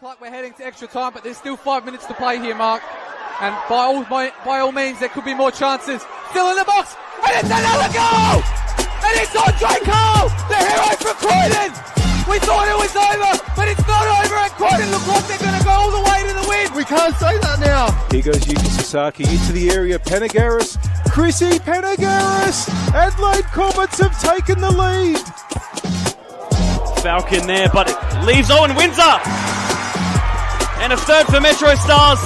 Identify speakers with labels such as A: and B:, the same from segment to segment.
A: Like we're heading to extra time, but there's still 5 minutes to play here, Mark. And by all means, there could be more chances. Still in the box, and it's another goal! And it's Andre Cole, the hero from Croydon! We thought it was over, but it's not over, and Croydon look like they're going to go all the way to the win.
B: We can't say that now.
C: Here goes Yuki Sasaki into the area. Penagaris, Chrissy Penagaris. Adelaide Comets have taken the lead.
D: Falcon there, but it leaves Owen Windsor. And a third for Metro Stars.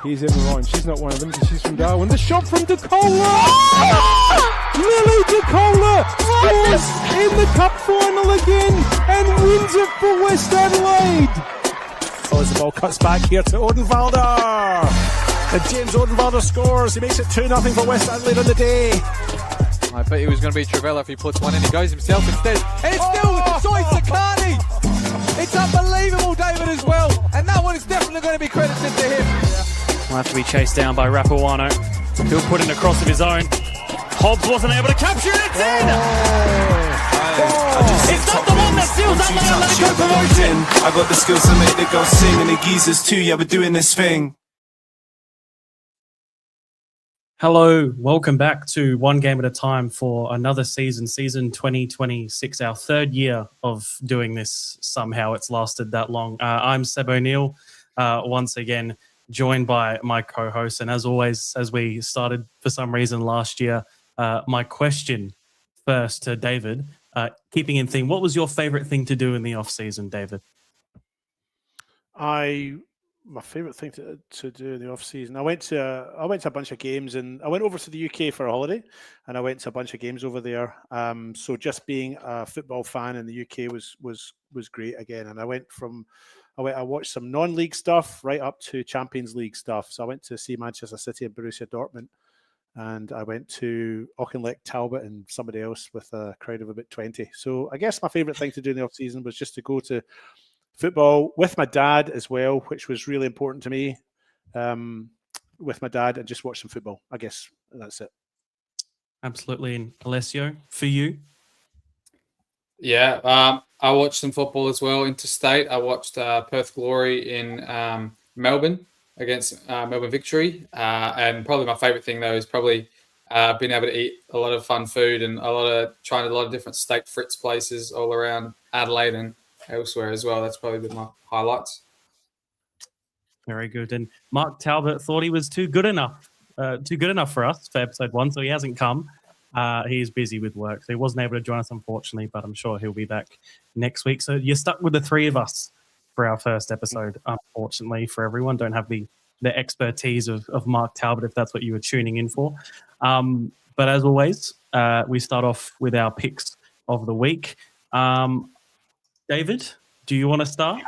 C: Here's Emma Ryan. She's not one of them because she's from Darwin. The shot from DeCola. Oh! Lily DeCola scores in the cup final again and wins it for West Adelaide.
E: Oh, as the ball cuts back here to Odenwalder. And James Odenwalder scores. He makes it 2-0 for West Adelaide on the day.
A: I bet he was going to be Travella if he puts one in. He goes himself instead. And it's still Soy Sakani. It's unbelievable, David, as well. And that one is definitely going to be credited to him.
D: Will have to be chased down by Rapawano. He'll put in a cross of his own. Hobbs wasn't able to capture it. It's in! It's not the one that seals up the Atletico promotion.
F: I got the skills to make the girls sing, and the geezers too. Yeah, we're doing this thing.
G: Hello, welcome back to One Game at a Time for another season 2026, our third year of doing this. Somehow it's lasted that long. I'm Seb O'Neill, once again joined by my co-host. And as always, as we started for some reason last year, my question first to David, keeping in theme, what was your favourite thing to do in the off-season, David?
E: My favourite thing to do in the off season, I went to a bunch of games, and I went over to the UK for a holiday, and I went to a bunch of games over there. So just being a football fan in the UK was great again. And I watched some non-league stuff right up to Champions League stuff. So I went to see Manchester City and Borussia Dortmund, and I went to Auchinleck Talbot and somebody else with a crowd of about 20. So I guess my favourite thing to do in the off season was just to go to football with my dad as well, which was really important to me. with my dad and just watch some football. I guess that's it.
G: Absolutely. And Alessio, for you?
B: Yeah, I watched some football as well. Interstate, I watched Perth Glory in Melbourne against Melbourne Victory, and probably my favourite thing though is probably being able to eat a lot of fun food and trying a lot of different steak Fritz places all around Adelaide and elsewhere as well. That's probably been my highlights.
G: Very good. And Mark Talbot thought he was too good enough for us for episode 1, so he hasn't come. He's busy with work, so he wasn't able to join us, unfortunately, but I'm sure he'll be back next week. So you're stuck with the three of us for our first episode, unfortunately, for everyone. Don't have the expertise of Mark Talbot, if that's what you were tuning in for. But as always, we start off with our picks of the week. David, do you want to start?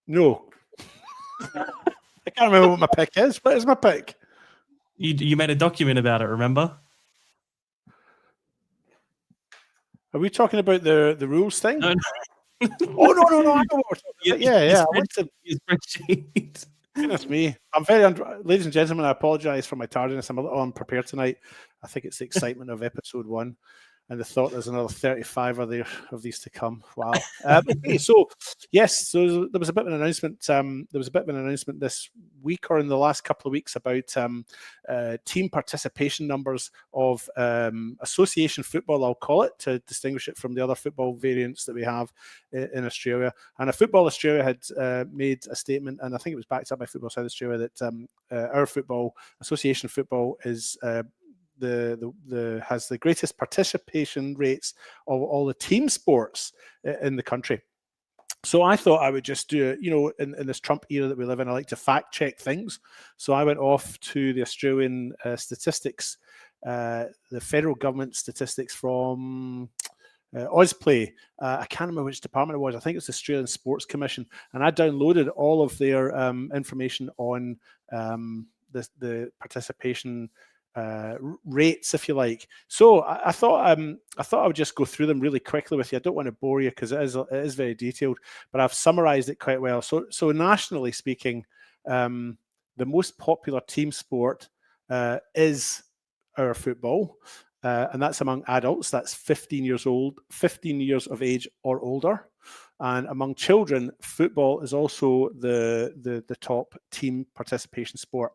E: No. I can't remember what my pick is. What is my pick?
G: You made a document about it, remember?
E: Are we talking about the rules thing?
G: No.
E: Oh, no. I know what we're talking about. Yeah. I want to...
G: Your spreadsheet.
E: Goodness me. I'm ladies and gentlemen, I apologise for my tardiness. I'm a little unprepared tonight. I think it's the excitement of episode 1 and the thought there's another 35 of these to come. Wow. Okay, so there was a bit of an announcement. There was a bit of an announcement this week or in the last couple of weeks about team participation numbers of association football, I'll call it, to distinguish it from the other football variants that we have in Australia. And a Football Australia had made a statement, and I think it was backed up by Football South Australia, that our football, association football, is has the greatest participation rates of all the team sports in the country. So I thought I would just do it, in this Trump era that we live in, I like to fact check things. So I went off to the Australian statistics, the federal government statistics from Ausplay. I can't remember which department it was. I think it's the Australian Sports Commission. And I downloaded all of their information on the participation rates, if you like. So I thought I would just go through them really quickly with you. I don't want to bore you because it is very detailed, but I've summarized it quite well. So nationally speaking, the most popular team sport is our football, and that's among adults. That's 15 years of age or older. And among children, football is also the top team participation sport.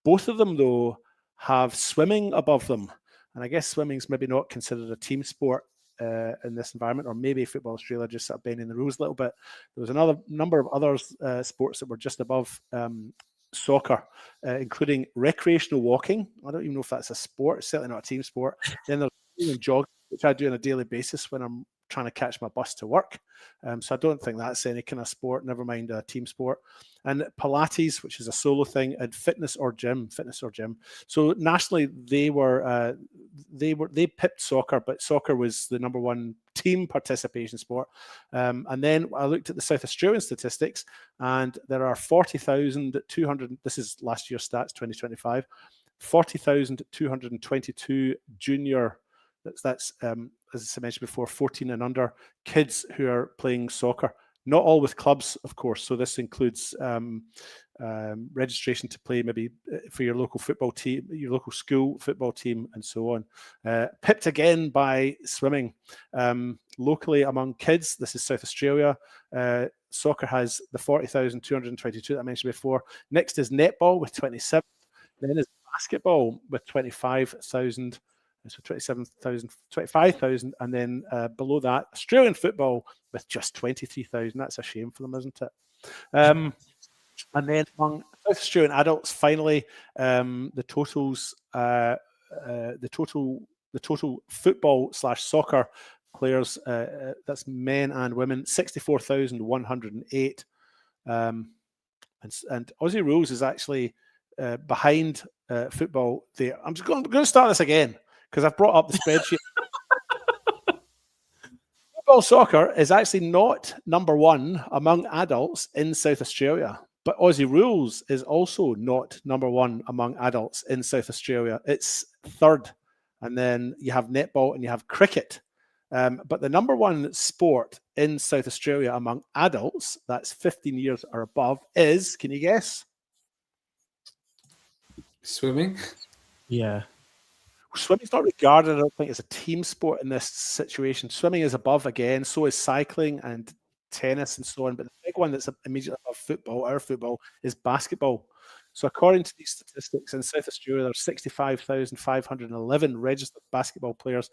E: Both of them, though, have swimming above them. And I guess swimming's maybe not considered a team sport in this environment, or maybe Football Australia just sort of bending the rules a little bit. There was another number of other sports that were just above soccer, including recreational walking. I don't even know if that's a sport. It's certainly not a team sport. Then there's jogging, which I do on a daily basis when I'm trying to catch my bus to work. So I don't think that's any kind of sport, never mind a team sport. And Pilates, which is a solo thing, and fitness or gym. So nationally, they pipped soccer, but soccer was the number one team participation sport. And then I looked at the South Australian statistics, and there are 40,200. This is last year's stats, 2025. 40,222 junior. That's as I mentioned before, 14 and under kids who are playing soccer. Not all with clubs, of course. So this includes registration to play maybe for your local football team, your local school football team, and so on. Pipped again by swimming. Locally among kids, this is South Australia. Soccer has the 40,222 that I mentioned before. Next is netball with 27. Then is basketball with 25,000. So 25,000, and then below that, Australian football with just 23,000. That's a shame for them, isn't it? And then among South Australian adults, finally, the total football / soccer players, that's men and women, 64,108. And Aussie rules is actually behind football there. I'm just going to start this again, because I've brought up the spreadsheet. Football soccer is actually not number one among adults in South Australia, but Aussie rules is also not number one among adults in South Australia. It's third, and then you have netball and you have cricket. But the number one sport in South Australia among adults, that's 15 years or above, is, can you guess?
B: Swimming.
G: Yeah.
E: Swimming's not regarded, I don't think, as a team sport in this situation. Swimming is above again, so is cycling and tennis and so on. But the big one that's immediately above football, our football, is basketball. So according to these statistics, in South Australia, there are 65,511 registered basketball players.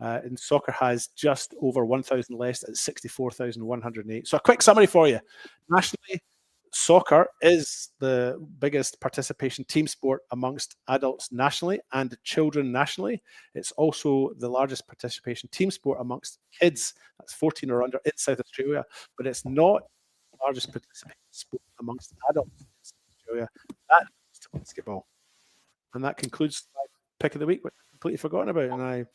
E: And soccer has just over 1,000 less at 64,108. So a quick summary for you. Nationally, soccer is the biggest participation team sport amongst adults nationally and children nationally. It's also the largest participation team sport amongst kids, that's 14 or under, in South Australia, but it's not the largest participation sport amongst adults in South Australia. That is to basketball. And that concludes my pick of the week, which I've completely forgotten about. And I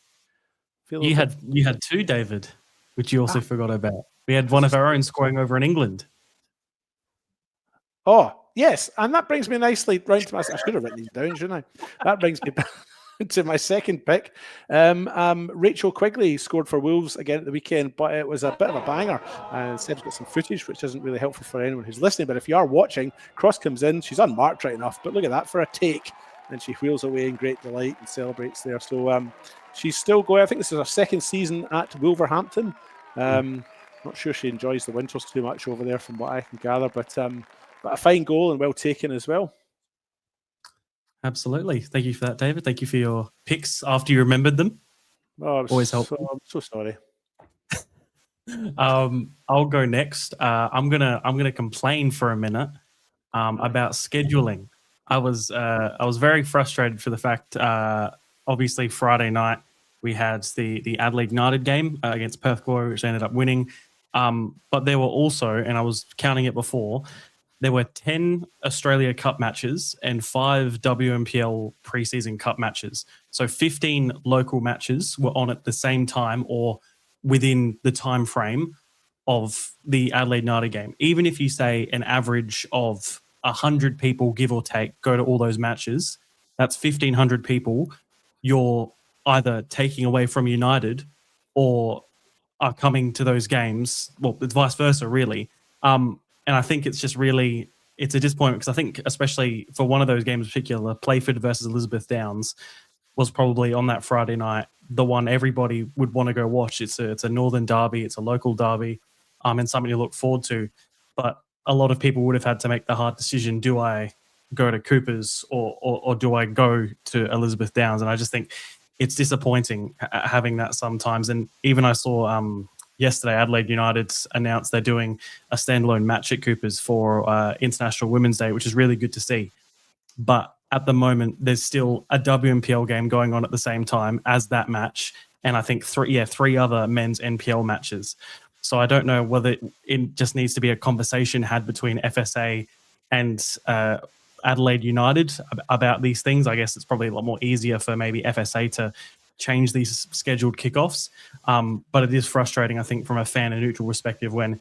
E: feel
G: You had two, David, which you also forgot about. We had one of our own scoring over in England.
E: Oh, yes. And that brings me nicely round to my... I should have written these down, shouldn't I? That brings me to my second pick. Rachel Quigley scored for Wolves again at the weekend, but it was a bit of a banger. And Seb's got some footage, which isn't really helpful for anyone who's listening. But if you are watching, cross comes in. She's unmarked right enough, but look at that for a take. And she wheels away in great delight and celebrates there. So she's still going. I think this is her second season at Wolverhampton. Not sure she enjoys the winters too much over there from what I can gather, but a fine goal and well taken as well.
G: Absolutely. Thank you for that, David. Thank you for your picks after you remembered them.
E: Oh,
G: Always helpful.
E: I'm so sorry.
G: I'll go next. I'm gonna complain for a minute about scheduling. I was very frustrated for the fact, obviously Friday night we had the Adelaide United game against Perth Glory, which ended up winning. But there were also, and I was counting it before, there were 10 Australia Cup matches and 5 WMPL preseason Cup matches. So 15 local matches were on at the same time or within the time frame of the Adelaide United game. Even if you say an average of 100 people, give or take, go to all those matches, that's 1,500 people you're either taking away from United or are coming to those games. Well, it's vice versa, really. And I think it's just really, it's a disappointment because I think especially for one of those games in particular, Playford versus Elizabeth Downs was probably on that Friday night the one everybody would want to go watch. It's a northern derby, it's a local derby, and something to look forward to. But a lot of people would have had to make the hard decision: do I go to Cooper's or do I go to Elizabeth Downs? And I just think it's disappointing having that sometimes. And even I saw yesterday, Adelaide United announced they're doing a standalone match at Cooper's for International Women's Day, which is really good to see. But at the moment, there's still a WMPL game going on at the same time as that match, and I think three other men's NPL matches. So I don't know whether it just needs to be a conversation had between FSA and Adelaide United about these things. I guess it's probably a lot more easier for maybe FSA to change these scheduled kickoffs. But it is frustrating, I think, from a fan and neutral perspective when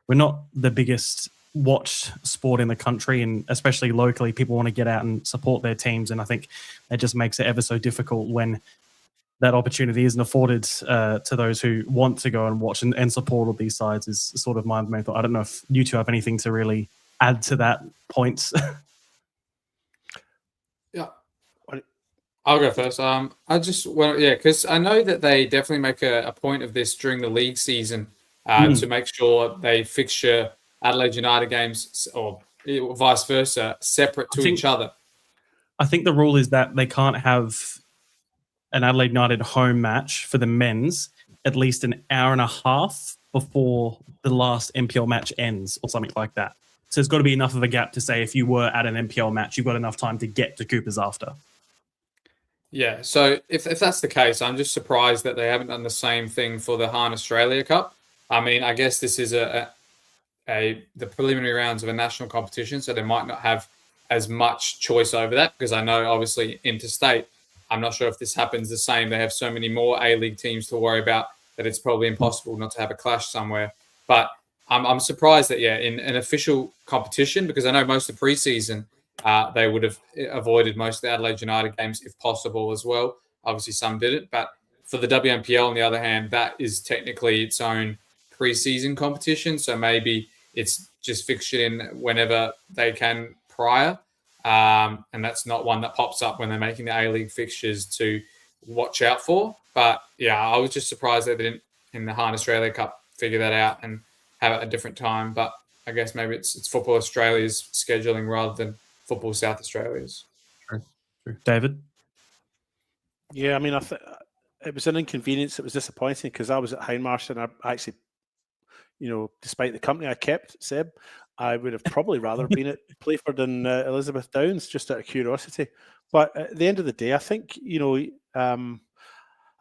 G: we're not the biggest watched sport in the country, and especially locally, people want to get out and support their teams. And I think it just makes it ever so difficult when that opportunity isn't afforded to those who want to go and watch and support all these sides is sort of my main thought. I don't know if you two have anything to really add to that point.
B: Yeah. I'll go first. Because I know that they definitely make a point of this during the league season to make sure they fixture Adelaide United games or vice versa separate to each other.
G: I think the rule is that they can't have an Adelaide United home match for the men's at least an hour and a half before the last NPL match ends or something like that. So there's got to be enough of a gap to say if you were at an NPL match, you've got enough time to get to Cooper's after.
B: Yeah, so if that's the case, I'm just surprised that they haven't done the same thing for the Han Australia Cup. I mean, I guess this is the preliminary rounds of a national competition, so they might not have as much choice over that, because I know obviously interstate, I'm not sure if this happens the same. They have so many more A-League teams to worry about that it's probably impossible not to have a clash somewhere. But I'm surprised that, in an official competition, because I know most of the preseason, they would have avoided most of the Adelaide United games if possible as well. Obviously, some didn't. But for the WMPL, on the other hand, that is technically its own preseason competition. So maybe it's just fixtured in whenever they can prior. and that's not one that pops up when they're making the A-League fixtures to watch out for. But yeah, I was just surprised that they didn't in the Hard Australia Cup figure that out and have it at a different time. But I guess maybe it's Football Australia's scheduling rather than Football South Australia's.
G: True. David?
E: Yeah, I mean, it was an inconvenience. It was disappointing because I was at Hindmarsh and I actually, despite the company I kept, Seb, I would have probably rather been at Playford than Elizabeth Downs, just out of curiosity. But at the end of the day, I think,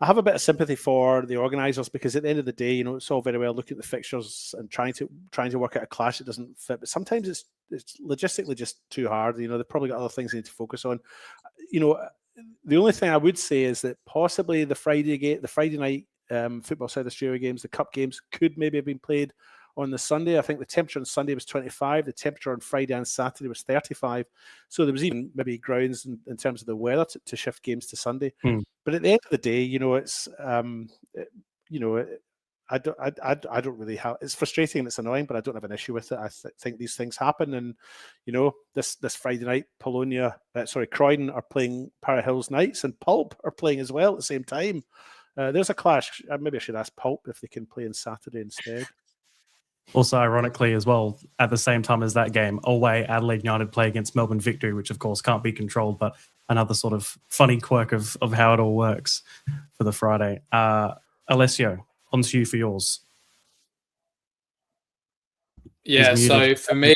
E: I have a bit of sympathy for the organisers because at the end of the day, it's all very well looking at the fixtures and trying to work out a clash that doesn't fit. But sometimes it's logistically just too hard. They've probably got other things they need to focus on. The only thing I would say is that possibly the Friday night Football South Australia games, the Cup games, could maybe have been played on the Sunday. I think the temperature on Sunday was 25. The temperature on Friday and Saturday was 35. So there was even maybe grounds in terms of the weather to shift games to Sunday. But at the end of the day, it's I don't really have. It's frustrating and it's annoying, but I don't have an issue with it. I think these things happen, and this Friday night, Croydon are playing Para Hills Knights, and Pulp are playing as well at the same time. There's a clash. Maybe I should ask Pulp if they can play on Saturday instead.
G: Also, ironically as well, at the same time as that game, away Adelaide United play against Melbourne Victory, which of course can't be controlled, but another sort of funny quirk of how it all works for the Friday. Alessio, on to you for yours.
B: Yeah, so for me,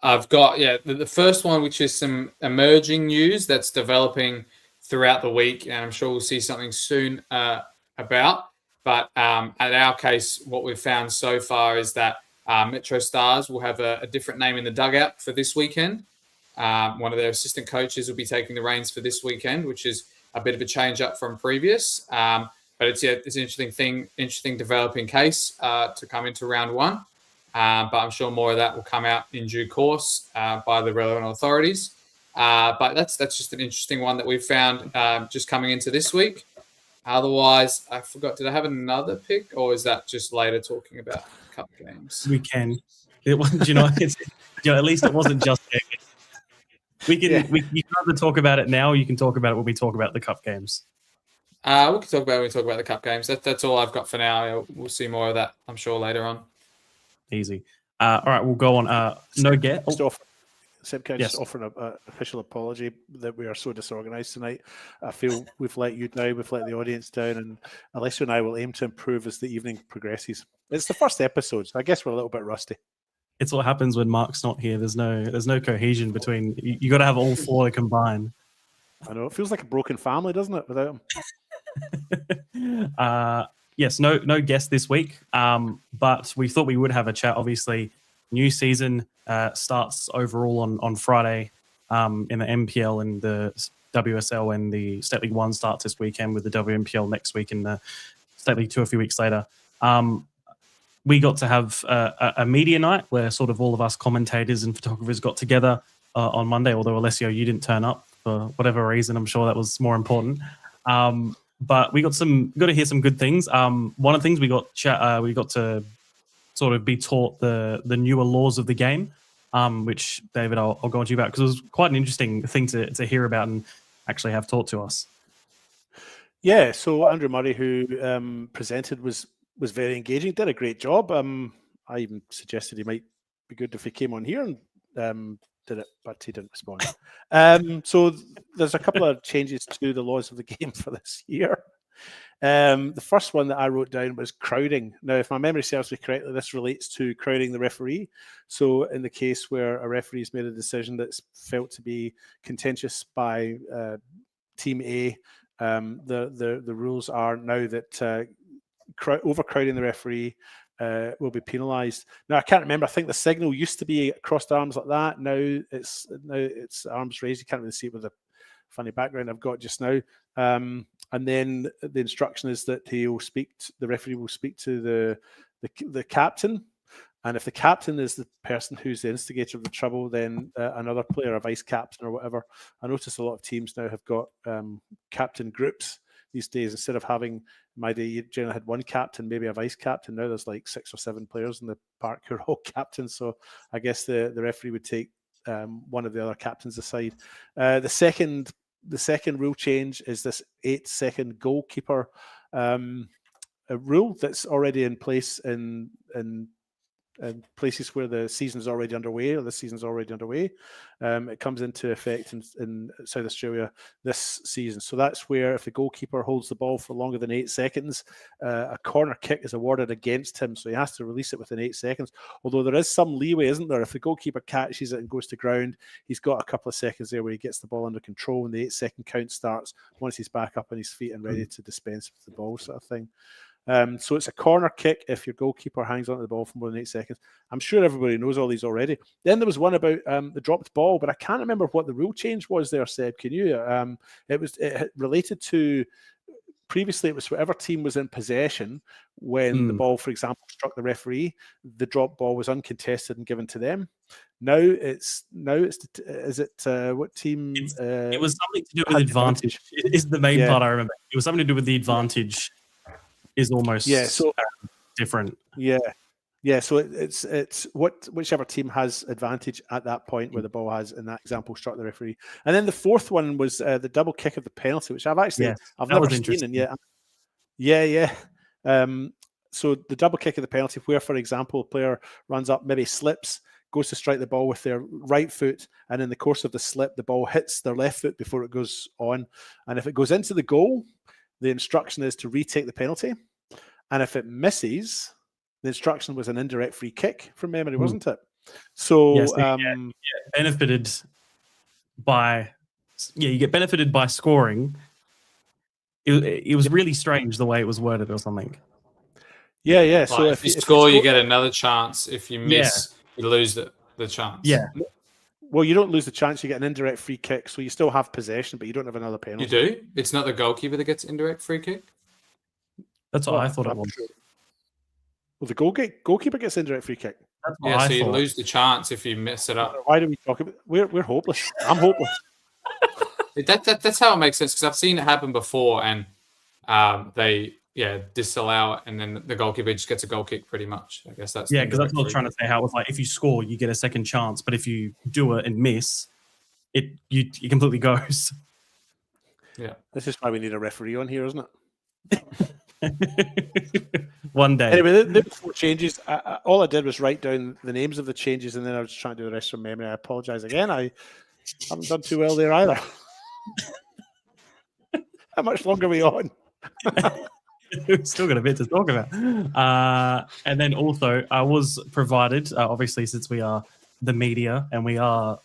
B: I've got the first one, which is some emerging news that's developing throughout the week, and I'm sure we'll see something soon about. But at our case, what we've found so far is that Metro Stars will have a different name in the dugout for this weekend. One of their assistant coaches will be taking the reins for this weekend, which is a bit of a change up from previous. But it's an interesting developing case to come into round one. But I'm sure more of that will come out in due course by the relevant authorities. But that's just an interesting one that we've found just coming into this week. Otherwise, I forgot, did I have another pick, or is that just later talking about Cup games?
G: We can. At least it wasn't just games. We can either talk about it now, or you can talk about it when we talk about the Cup games.
B: We can talk about it when we talk about the Cup games. That's all I've got for now. We'll see more of that, I'm sure, later on.
G: Easy. All right, we'll go on. No get.
E: Seb, can I just offer an official apology that we are so disorganised tonight? I feel we've let you down, we've let the audience down, and Alessio and I will aim to improve as the evening progresses. It's the first episode, so I guess we're a little bit rusty.
G: It's what happens when Mark's not here. There's no cohesion between. You got to have all four to combine.
E: I know, it feels like a broken family, doesn't it, without him?
G: Yes, no guest this week, but we thought we would have a chat. Obviously, new season starts overall on Friday in the MPL and the WSL, and the State League 1 starts this weekend with the WMPL next week and the State League 2 a few weeks later. We got to have a media night where sort of all of us commentators and photographers got together on Monday, although Alessio, you didn't turn up for whatever reason. I'm sure that was more important. But we got to hear some good things. One of the things we got to sort of be taught the newer laws of the game, which, David, I'll go on to you about, because it was quite an interesting thing to hear about and actually have taught to us.
E: Yeah, so Andrew Murray, who presented, was very engaging, did a great job. I even suggested he might be good if he came on here and did it, but he didn't respond. So there's a couple of changes to the laws of the game for this year. The first one that I wrote down was crowding. Now, if my memory serves me correctly, this relates to crowding the referee. So in the case where a referee's made a decision that's felt to be contentious by Team A, the rules are now that overcrowding the referee will be penalised. Now, I can't remember. I think the signal used to be crossed arms like that. Now it's arms raised. You can't really see it with the funny background I've got just now. And then the instruction is that the referee will speak to the captain, and if the captain is the person who's the instigator of the trouble, then another player, a vice captain or whatever. I notice a lot of teams now have got captain groups these days. Instead of having, my day, you generally had one captain, maybe a vice captain. Now there's like 6 or 7 players in the park who are all captains. So I guess the referee would take one of the other captains aside. The second rule change is this 8-second goalkeeper a rule that's already in place in places where the season's already underway or the season's already underway. It comes into effect in South Australia this season. So that's where if the goalkeeper holds the ball for longer than 8 seconds, a corner kick is awarded against him. So he has to release it within 8 seconds. Although there is some leeway, isn't there? If the goalkeeper catches it and goes to ground, he's got a couple of seconds there where he gets the ball under control and the 8-second count starts once he's back up on his feet and ready to dispense with the ball, sort of thing. So it's a corner kick if your goalkeeper hangs onto the ball for more than 8 seconds. I'm sure everybody knows all these already. Then there was one about the dropped ball, but I can't remember what the rule change was there, Seb. Can you? It related to previously it was whatever team was in possession when the ball, for example, struck the referee, the drop ball was uncontested and given to them. Now it's is it what team?
G: It was something to do with advantage. It is the main part I remember. It was something to do with the advantage. Is almost different. So it's whichever team has advantage at that point where the ball has, in that example, struck the referee. And then the fourth one was the double kick of the penalty, which I've never seen. And so the double kick of the penalty, where, for example, a player runs up, maybe slips, goes to strike the ball with their right foot, and in the course of the slip, the ball hits their left foot before it goes on. And if it goes into the goal, the instruction is to retake the penalty. And if it misses, the instruction was an indirect free kick from memory, wasn't it? So benefited by you get benefited by scoring. It was really strange the way it was worded or something.
E: Yeah.
B: So if you score, you get another chance. If you miss, you lose the chance.
G: Yeah.
E: Well, you don't lose the chance. You get an indirect free kick, so you still have possession, but you don't have another penalty.
B: You do? It's not the goalkeeper that gets indirect free kick?
G: That's what I thought it was.
E: Sure. Well, the goalkeeper gets indirect free kick.
B: So you lose the chance if you mess it up.
E: Why do we talk about? We're hopeless. I'm hopeless.
B: That's how it makes sense, because I've seen it happen before, and they disallow it, and then the goalkeeper just gets a goal kick pretty much. I guess that's
G: because that's what I was trying to say. How it was like if you score, you get a second chance, but if you do it and miss, it completely goes.
B: Yeah,
E: this is why we need a referee on here, isn't it?
G: One day.
E: Anyway, the 4 changes. All I did was write down the names of the changes, and then I was trying to do the rest from memory. I apologize again. I haven't done too well there either. How much longer are we on?
G: We've still got a bit to talk about. And then also, I was provided, obviously, since we are the media and we are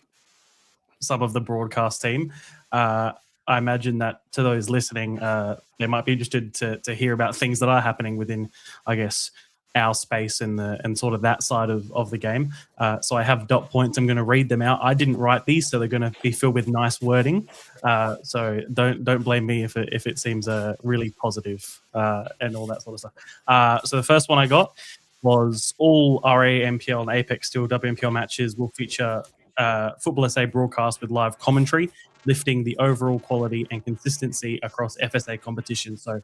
G: some of the broadcast team, I imagine that to those listening, they might be interested to hear about things that are happening within, I guess, our space and sort of that side of the game. So I have dot points. I'm going to read them out. I didn't write these, so they're going to be filled with nice wording. So don't blame me if it seems really positive and all that sort of stuff. So the first one I got was all RA, MPL, and Apex Steel WMPL matches will feature Football SA broadcast with live commentary, lifting the overall quality and consistency across FSA competition. So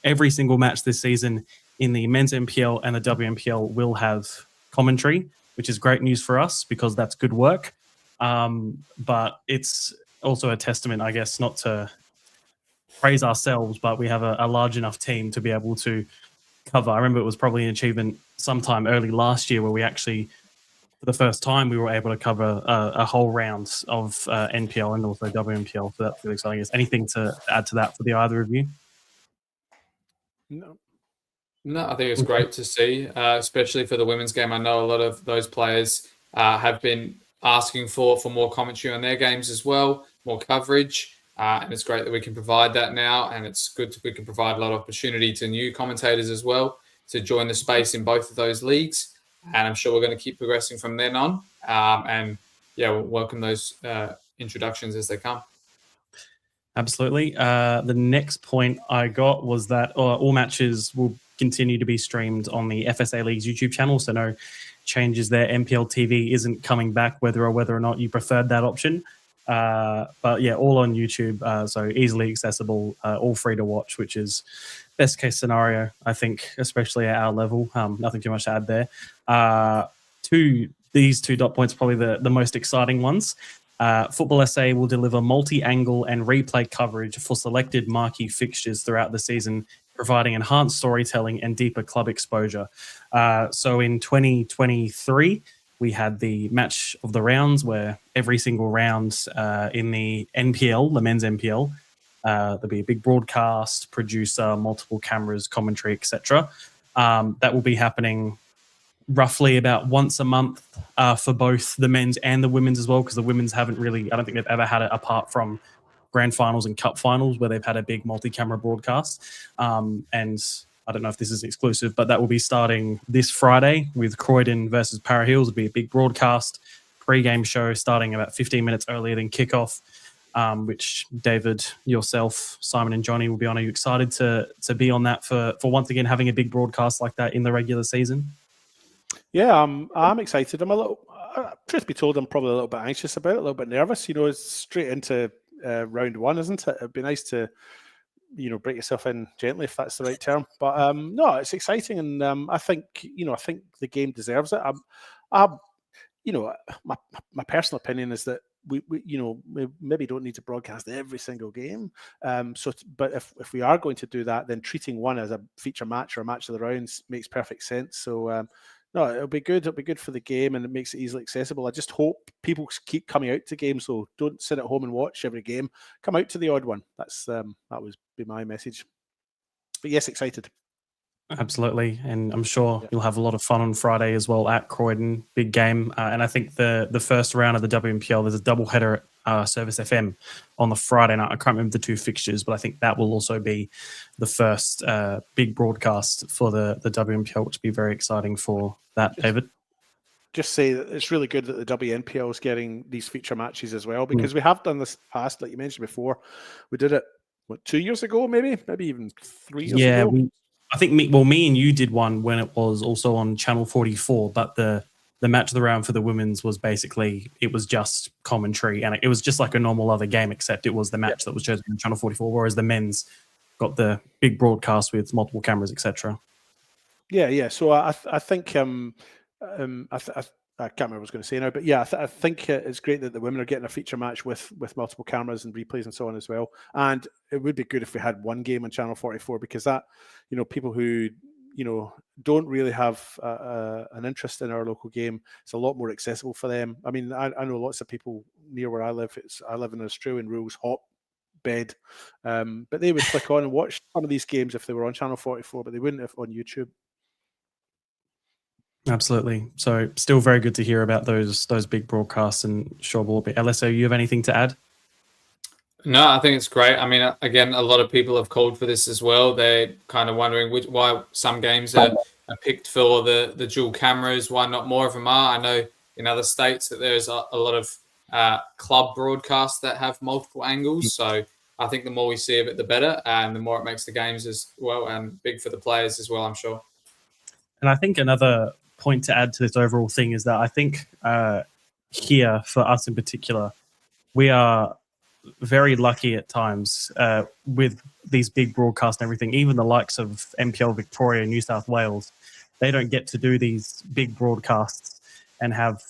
G: every single match this season in the men's MPL and the WMPL will have commentary, which is great news for us because that's good work. But it's also a testament, I guess, not to praise ourselves, but we have a large enough team to be able to cover. I remember it was probably an achievement sometime early last year where we actually, for the first time, we were able to cover a whole round of NPL and also WMPL. So that's really exciting. Is anything to add to that for the either of you?
B: No, I think it's great to see, especially for the women's game. I know a lot of those players have been asking for more commentary on their games as well, more coverage. And it's great that we can provide that now. And it's good that we can provide a lot of opportunity to new commentators as well to join the space in both of those leagues. And I'm sure we're going to keep progressing from then on. We'll welcome those introductions as they come.
G: Absolutely. The next point I got was that all matches will continue to be streamed on the FSA League's YouTube channel. So no changes there. MPL TV isn't coming back, whether or not you preferred that option. But yeah, all on YouTube. So easily accessible, all free to watch, which is best case scenario, I think, especially at our level. Nothing too much to add there. 2 these 2 dot points are probably the most exciting ones. Football SA will deliver multi-angle and replay coverage for selected marquee fixtures throughout the season, providing enhanced storytelling and deeper club exposure. So in 2023, we had the match of the rounds, where every single round in the NPL, the men's NPL, there'll be a big broadcast, producer, multiple cameras, commentary, etc. That will be happening roughly about once a month for both the men's and the women's as well, because the women's haven't really, I don't think they've ever had it apart from grand finals and cup finals where they've had a big multi-camera broadcast. And I don't know if this is exclusive, but that will be starting this Friday with Croydon versus Para Hills. It'll be a big broadcast, pre-game show starting about 15 minutes earlier than kickoff, which David, yourself, Simon and Johnny will be on. Are you excited to be on that for once again having a big broadcast like that in the regular season?
E: Yeah, I'm excited. I'm a little, truth be told, I'm probably a little bit anxious about it, a little bit nervous. It's straight into round one, isn't it? It'd be nice to, break yourself in gently, if that's the right term. But no, it's exciting, and I think the game deserves it. My personal opinion is that we maybe don't need to broadcast every single game. But if we are going to do that, then treating one as a feature match or a match of the rounds makes perfect sense. So no, it'll be good. It'll be good for the game, and it makes it easily accessible. I just hope people keep coming out to games, so don't sit at home and watch every game. Come out to the odd one. That would be my message. But yes, excited.
G: Absolutely, and I'm sure you'll have a lot of fun on Friday as well at Croydon. Big game, and I think the first round of the WMPL, there's a double header at Service FM on the Friday night. I can't remember the 2 fixtures, but I think that will also be the first big broadcast for the WMPL, which will be very exciting for that, David.
E: Just say that it's really good that the WNPL is getting these feature matches as well, because we have done this past, like you mentioned before. We did it 2 years ago, maybe even 3 years ago.
G: I think me and you did one when it was also on Channel 44, but the match of the round for the women's was basically, it was just commentary, and it was just like a normal other game, except it was the match that was chosen on Channel 44, whereas the men's got the big broadcast with multiple cameras, etc.
E: Yeah. So I think I can't remember what I was going to say now, but yeah, I think it's great that the women are getting a feature match with multiple cameras and replays and so on as well. And it would be good if we had one game on Channel 44, because that, people who, don't really have an interest in our local game, it's a lot more accessible for them. I mean, I know lots of people near where I live. I live in an Australian rules hotbed, but they would click on and watch some of these games if they were on Channel 44, but they wouldn't if on YouTube.
G: Absolutely. So still very good to hear about those big broadcasts, and sure will be. Alessio, you have anything to add?
B: No, I think it's great. I mean, again, a lot of people have called for this as well. They're kind of wondering why some games are picked for the dual cameras, why not more of them are. I know in other states that there's a lot of club broadcasts that have multiple angles. So I think the more we see of it, the better, and the more it makes the games as well, and big for the players as well, I'm sure.
G: And I think another point to add to this overall thing is that I think here, for us in particular, we are very lucky at times with these big broadcasts and everything. Even the likes of NPL Victoria, New South Wales, they don't get to do these big broadcasts and have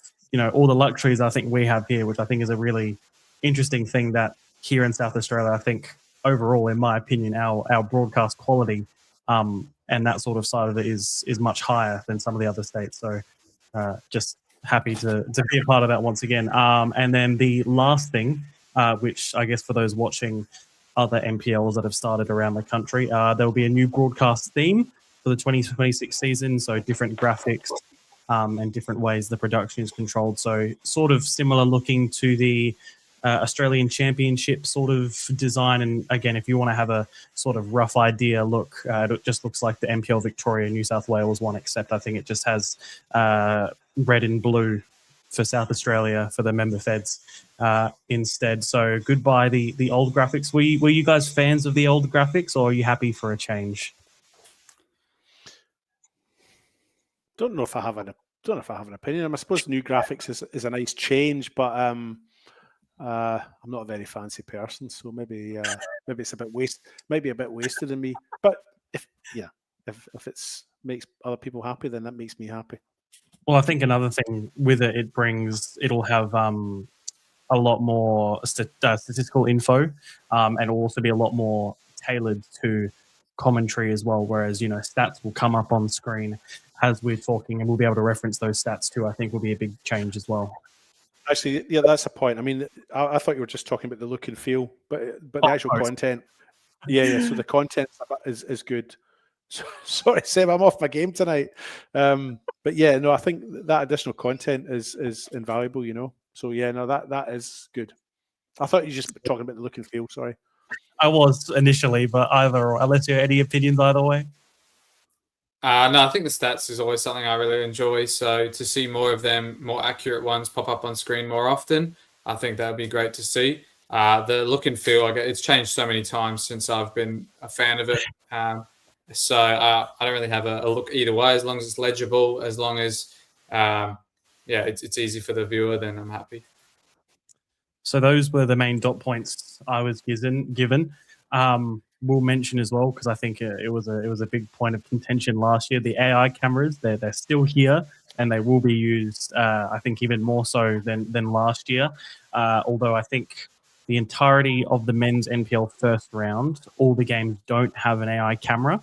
G: all the luxuries I think we have here, which I think is a really interesting thing, that here in South Australia, I think overall, in my opinion, our broadcast quality and that sort of side of it is much higher than some of the other states. So just happy to be a part of that once again. And then the last thing, which I guess for those watching other NPLs that have started around the country, there will be a new broadcast theme for the 2026 season. So different graphics and different ways the production is controlled. So sort of similar looking to the Australian Championship sort of design. And again, if you want to have a sort of rough idea, look, it just looks like the NPL Victoria New South Wales one, except I think it just has red and blue for South Australia for the member feds instead. So goodbye the old graphics. Were you guys fans of the old graphics, or are you happy for a change?
E: Don't know if I have an opinion. I suppose new graphics is a nice change, but I'm not a very fancy person, so maybe it's a bit wasted in me. But if it's makes other people happy, then that makes me happy.
G: Well, I think another thing with it'll have a lot more statistical info, and it'll also be a lot more tailored to commentary as well. Whereas, stats will come up on screen as we're talking, and we'll be able to reference those stats too. I think will be a big change as well.
E: Actually, yeah, that's a point. I mean, I thought you were just talking about the look and feel, but the actual content. Yeah. So the content is good. So, sorry, Seb, I'm off my game tonight. But yeah, no, I think that additional content is invaluable. So yeah, no, that is good. I thought you were just talking about the look and feel. Sorry.
G: I was initially, but Alessio, any opinions either way?
B: No, I think the stats is always something I really enjoy. So to see more of them, more accurate ones pop up on screen more often, I think that would be great to see. The look and feel, it's changed so many times since I've been a fan of it. So I don't really have a look either way. As long as it's legible, as long as it's easy for the viewer, then I'm happy.
G: So those were the main dot points I was given. We'll mention as well, because I think it was a big point of contention last year. The AI cameras, they're still here, and they will be used. I think even more so than last year. Although I think the entirety of the men's NPL first round, all the games don't have an AI camera,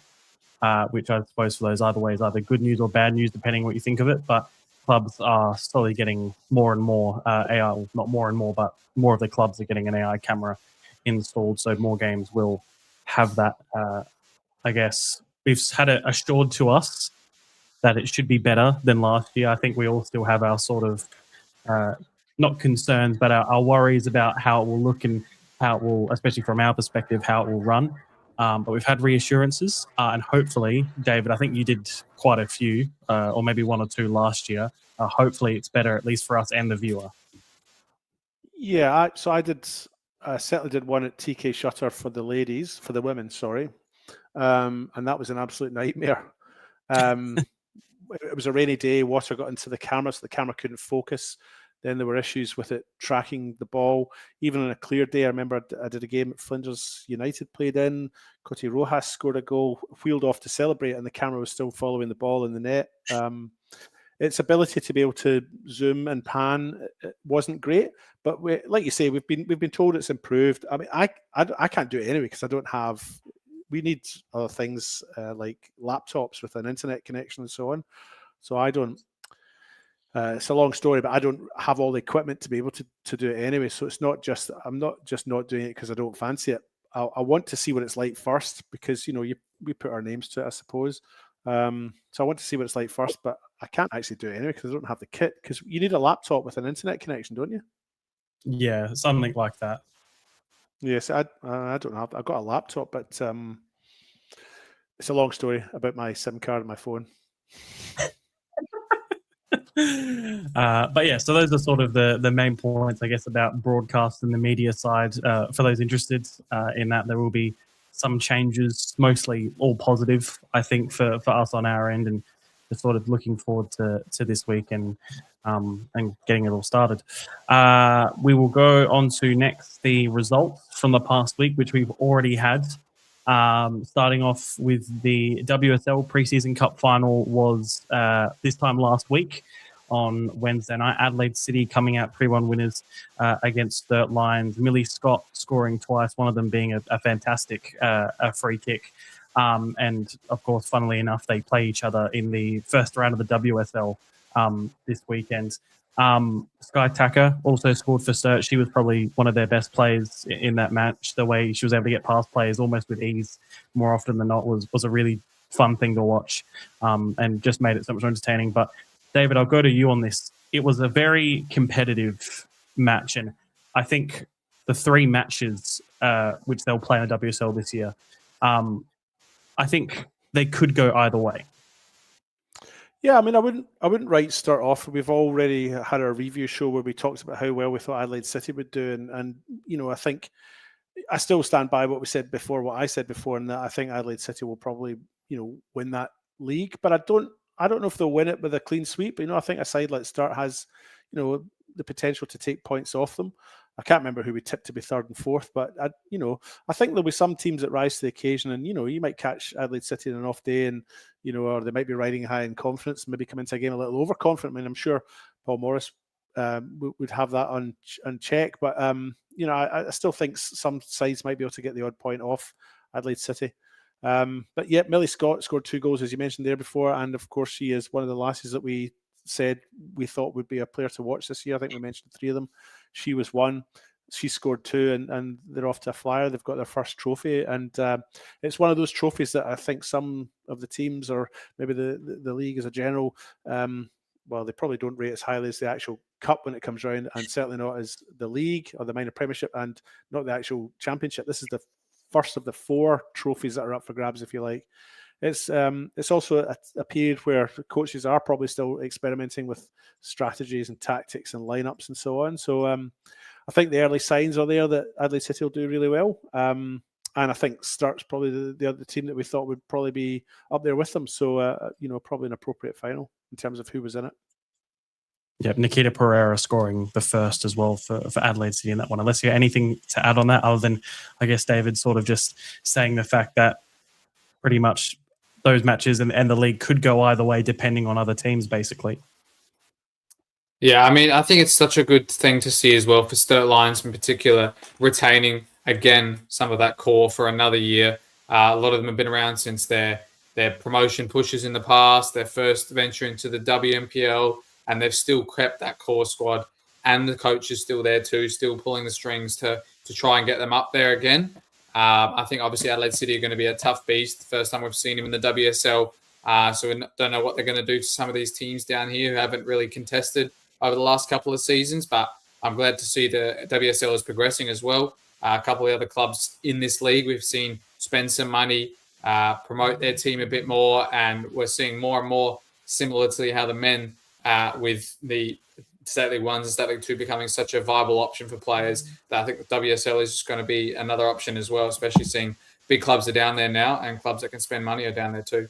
G: which I suppose for those either way is either good news or bad news, depending what you think of it. But clubs are slowly getting more and more AI, not more and more, but more of the clubs are getting an AI camera installed. So more games will have that. I guess we've had it assured to us that it should be better than last year. I think we all still have our sort of not concerns, but our worries about how it will look and how it will, especially from our perspective, how it will run. But we've had reassurances, and hopefully, David, I think you did quite a few, or maybe one or two last year. Hopefully, it's better, at least for us and the viewer.
E: Yeah, I certainly did one at TK Shutter for the women, sorry. And that was an absolute nightmare. It was a rainy day, water got into the camera, so the camera couldn't focus. Then there were issues with it tracking the ball. Even on a clear day, I remember I did a game at Flinders United played in. Coti Rojas scored a goal, wheeled off to celebrate, and the camera was still following the ball in the net. Its ability to be able to zoom and pan wasn't great, but like you say, we've been told it's improved. I mean, I can't do it anyway because I don't have. We need other things like laptops with an internet connection and so on. So I don't. It's a long story, but I don't have all the equipment to be able to do it anyway. So it's not just I'm not just not doing it because I don't fancy it. I want to see what it's like first because we put our names to it, I suppose. So I want to see what it's like first, but I can't actually do it anyway because I don't have the kit. Because you need a laptop with an internet connection, don't you?
G: Yeah, something like that.
E: Yes, I don't have. I've got a laptop, but it's a long story about my SIM card and my phone.
G: But yeah, so those are sort of the main points, I guess, about broadcast and the media side. For those interested in that, there will be some changes, mostly all positive, I think, for us on our end, and just sort of looking forward to this week and getting it all started. We will go on to next the results from the past week, which we've already had. Starting off with the WSL preseason cup final was this time last week on Wednesday night. Adelaide City coming out 3-1 winners against Sturt Lions. Millie Scott scoring twice, one of them being a fantastic free kick. And of course, funnily enough, they play each other in the first round of the WSL this weekend. Sky Tucker also scored for Sturt. She was probably one of their best players in that match. The way she was able to get past players almost with ease more often than not was a really fun thing to watch, and just made it so much more entertaining. But David, I'll go to you on this. It was a very competitive match, and I think the three matches which they'll play on WSL this year, I think they could go either way.
E: Yeah, I mean, I wouldn't write Sturt off. We've already had our review show where we talked about how well we thought Adelaide City would do, and I think I still stand by what I said before, and that I think Adelaide City will probably win that league, but I don't know if they'll win it with a clean sweep. I think a side like Sturt has the potential to take points off them. I can't remember who we tipped to be third and fourth, but I think there'll be some teams that rise to the occasion, and you might catch Adelaide City on an off day, and or they might be riding high in confidence, maybe come into a game a little overconfident. I mean, I'm sure Paul Morris would have that on check, but I still think some sides might be able to get the odd point off Adelaide City. But yeah, Millie Scott scored 2 goals, as you mentioned there before, and of course she is one of the lasses that we said we thought would be a player to watch this year. I think we mentioned 3 of them. She was one. She scored 2, and they're off to a flyer. They've got their first trophy, and it's one of those trophies that I think some of the teams, or maybe the league as a general, well, they probably don't rate as highly as the actual cup when it comes around, and certainly not as the league or the minor premiership, and not the actual championship. This is the first of the 4 trophies that are up for grabs, if you like. It's also a period where coaches are probably still experimenting with strategies and tactics and lineups and so on. So I think the early signs are there that Adelaide City will do really well. And I think Sturt's probably the other team that we thought would probably be up there with them. So, probably an appropriate final in terms of who was in it.
G: Yeah, Nikita Pereira scoring the first as well for Adelaide City in that one. Alessio, anything to add on that other than, I guess, David sort of just saying the fact that pretty much those matches and the league could go either way depending on other teams, basically.
B: Yeah, I mean, I think it's such a good thing to see as well for Sturt Lions in particular, retaining, again, some of that core for another year. A lot of them have been around since their promotion pushes in the past, their first venture into the WNPL, and they've still kept that core squad, and the coach is still there too, still pulling the strings to try and get them up there again. I think obviously Adelaide City are going to be a tough beast. The first time we've seen him in the WSL, so we don't know what they're going to do to some of these teams down here who haven't really contested over the last couple of seasons. But I'm glad to see the WSL is progressing as well. A couple of other clubs in this league we've seen spend some money, promote their team a bit more, and we're seeing more and more similar to how the men with the State League 1s and State League 2 becoming such a viable option for players, that I think the WSL is just going to be another option as well, especially seeing big clubs are down there now, and clubs that can spend money are down there too.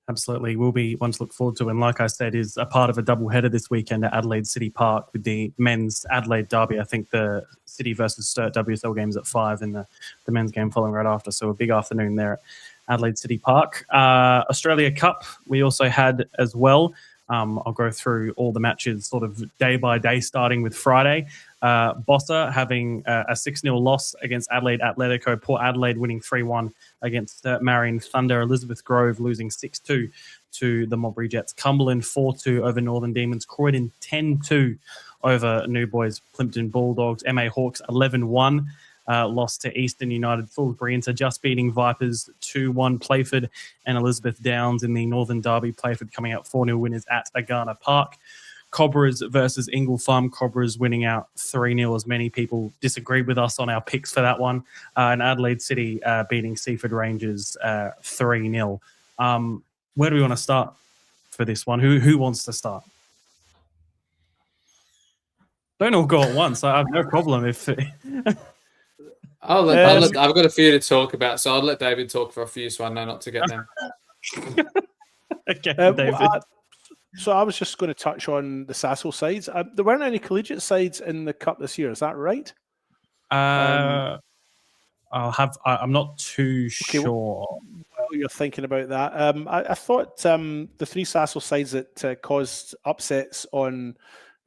G: Absolutely. Will be one to look forward to. And like I said, is a part of a double header this weekend at Adelaide City Park with the men's Adelaide derby. I think the City versus Sturt WSL game's at 5 and the men's game following right after. So a big afternoon there at Adelaide City Park. Australia Cup we also had as well. I'll go through all the matches sort of day by day, starting with Friday. Bossa having a 6-0 loss against Adelaide Atletico. Port Adelaide winning 3-1 against Marion Thunder. Elizabeth Grove losing 6-2 to the Modbury Jets. Cumberland 4-2 over Northern Demons. Croydon 10-2 over New Boys Plimpton Bulldogs. MA Hawks 11-1. Lost to Eastern United. Salisbury Inter just beating Vipers 2-1. Playford and Elizabeth Downs in the Northern Derby. Playford coming out 4-0 winners at Agana Park. Cobras versus Ingle Farm. Cobras winning out 3-0, as many people disagreed with us on our picks for that one. And Adelaide City beating Seaford Rangers 3-0. Where do we want to start for this one? Who wants to start? Don't all go at once. I have no problem if...
B: I've got a few to talk about, so I'll let David talk for a few so I know not to get them.
G: Okay, David.
E: So I was just going to touch on the Sassel sides. There weren't any collegiate sides in the Cup this year. Is that right?
G: I'm not too sure.
E: Well, you're thinking about that. I thought the 3 Sassel sides that caused upsets on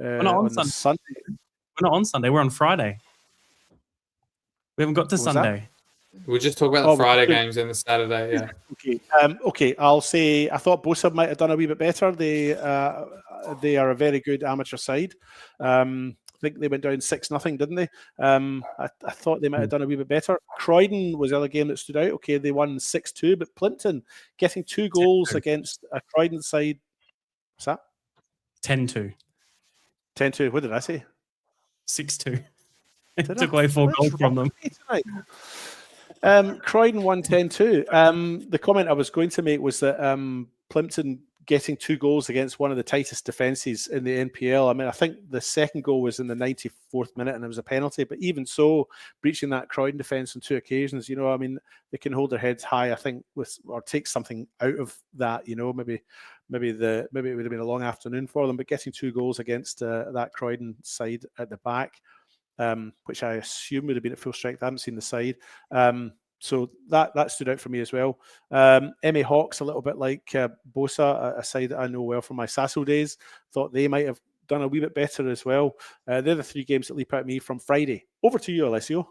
E: Sunday.
G: We're not on Sunday. We're on Friday. We haven't got to Sunday.
B: We'll just talk about the Friday games and the Saturday, yeah.
E: Okay. I'll say I thought Bosa might have done a wee bit better. They are a very good amateur side. I think they went down 6-0, didn't they? I thought they might have done a wee bit better. Croydon was the other game that stood out. Okay, they won 6-2, but Plimpton getting 2 goals against a Croydon side. What's that?
G: 10-2.
E: 10-2. What did I say?
G: 6-2. Took away 4 goals from them.
E: Croydon won 10-2. The comment I was going to make was that Plimpton getting 2 goals against one of the tightest defences in the NPL. I mean, I think the second goal was in the 94th minute and it was a penalty. But even so, breaching that Croydon defence on 2 occasions, they can hold their heads high, I think, or take something out of that, maybe maybe it would have been a long afternoon for them. But getting 2 goals against that Croydon side at the back, which I assume would have been at full strength. I haven't seen the side. So that stood out for me as well. MA Hawks, a little bit like Bosa, a side that I know well from my Sasso days, thought they might have done a wee bit better as well. They're the 3 games that leap out at me from Friday. Over to you, Alessio.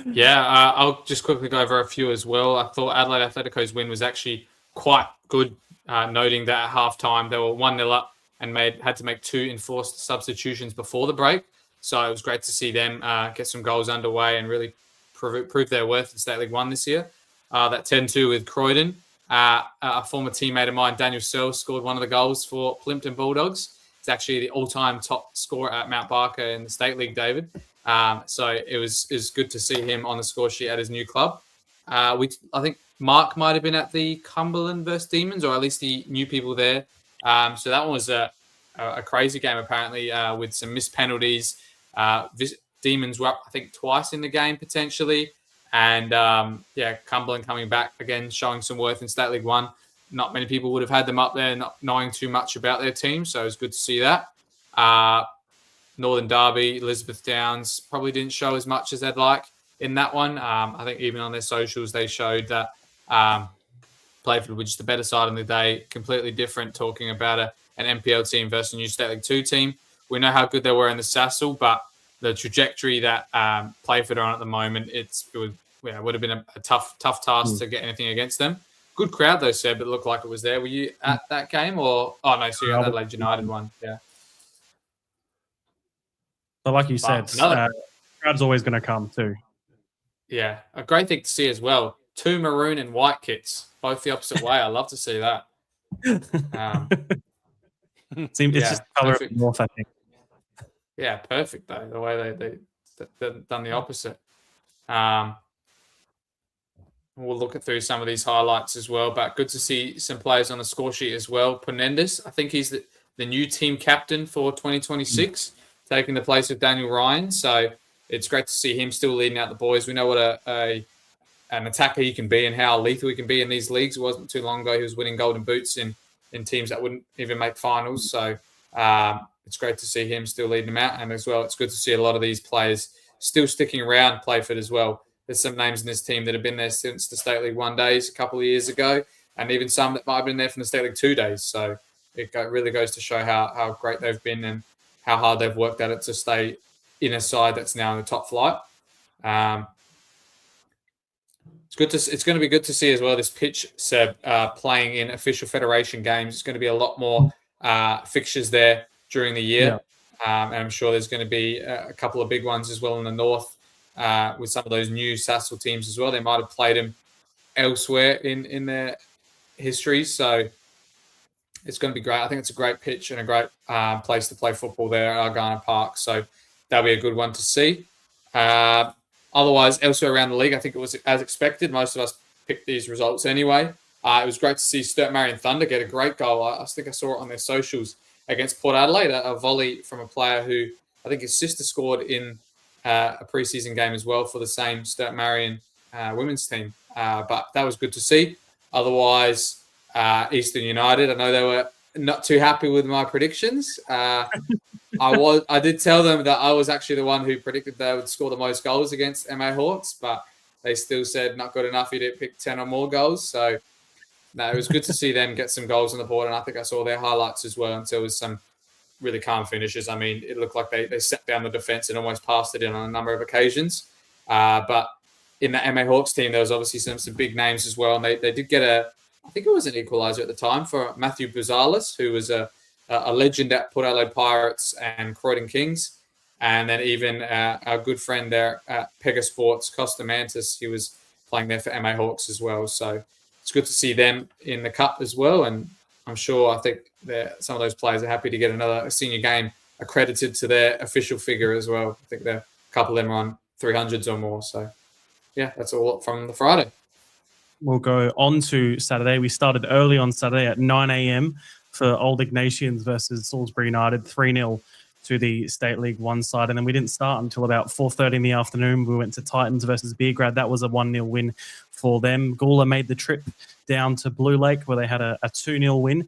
B: Yeah, I'll just quickly go over a few as well. I thought Adelaide Atletico's win was actually quite good, noting that at halftime they were 1-0 up and had to make 2 enforced substitutions before the break. So it was great to see them get some goals underway and really prove their worth in State League 1 this year. That 10-2 with Croydon. A former teammate of mine, Daniel Searle, scored one of the goals for Plimpton Bulldogs. It's actually the all-time top scorer at Mount Barker in the State League, David. So it was good to see him on the score sheet at his new club. I think Mark might have been at the Cumberland versus Demons, or at least he knew people there. So that one was a crazy game, apparently, with some missed penalties. Demons were up, I think, twice in the game, potentially. And, Cumberland coming back again, showing some worth in State League 1. Not many people would have had them up there, not knowing too much about their team. So it was good to see that. Northern Derby, Elizabeth Downs probably didn't show as much as they'd like in that one. I think even on their socials, they showed that Playford was just the better side on the day, completely different, talking about an NPL team versus a new State League 2 team. We know how good they were in the Sassel, but the trajectory that Playford are on at the moment, it would have been a tough task to get anything against them. Good crowd, though, Seb. It looked like it was there. Were you at that game? So you're at the Adelaide United one. Yeah.
G: So like you said, crowd's always going to come too.
B: Yeah, a great thing to see as well. 2 maroon and white kits, both the opposite way. I love to see that.
G: It's just the colour of the North, I think.
B: Yeah, perfect though. The way they've done the opposite. We'll look through some of these highlights as well, but good to see some players on the score sheet as well. Penendis, I think he's the new team captain for 2026, taking the place of Daniel Ryan. So it's great to see him still leading out the boys. We know what an attacker he can be and how lethal he can be in these leagues. It wasn't too long ago he was winning golden boots in teams that wouldn't even make finals. So it's great to see him still leading them out. And as well, it's good to see a lot of these players still sticking around Playford as well. There's some names in this team that have been there since the State League 1 days a couple of years ago, and even some that might have been there from the State League 2 days. So it really goes to show how great they've been and how hard they've worked at it to stay in a side that's now in the top flight. It's going to be good to see as well this pitch, Seb, playing in official federation games. It's going to be a lot more fixtures there during the year. Yeah. And I'm sure there's going to be a couple of big ones as well in the north with some of those new Sassel teams as well. They might have played them elsewhere in their histories. So it's going to be great. I think it's a great pitch and a great place to play football there at Argana Park. So that'll be a good one to see. Otherwise, elsewhere around the league, I think it was as expected. Most of us picked these results anyway. It was great to see Sturt Marion Thunder get a great goal. I think I saw it on their socials against Port Adelaide, a volley from a player who I think his sister scored in a preseason game as well for the same Sturt Marion women's team. But that was good to see. Otherwise, Eastern United, I know they were not too happy with my predictions. I did tell them that I was actually the one who predicted they would score the most goals against MA Hawks, but they still said not good enough. You didn't pick 10 or more goals. So, no, it was good to see them get some goals on the board, and I think I saw their highlights as well until there was some really calm finishes. I mean, it looked like they set down the defence and almost passed it in on a number of occasions. But in the MA Hawks team, there was obviously some big names as well, and they did get I think it was an equaliser at the time for Matthew Buzalis, who was a legend at Port Adelaide Pirates and Croydon Kings. And then even our good friend there at Pega Sports, Costa Mantis, he was playing there for MA Hawks as well. So it's good to see them in the cup as well. And I'm sure, I think some of those players are happy to get another senior game accredited to their official figure as well. I think a couple of them are on 300s or more. So, yeah, that's all from the Friday.
G: We'll go on to Saturday. We started early on Saturday at 9 a.m. for Old Ignatians versus Salisbury United, 3-0 to the State League 1 side. And then we didn't start until about 4:30 in the afternoon. We went to Titans versus Beergrad. That was a 1-0 win for them. Gawler made the trip down to Blue Lake where they had a 2-0 win.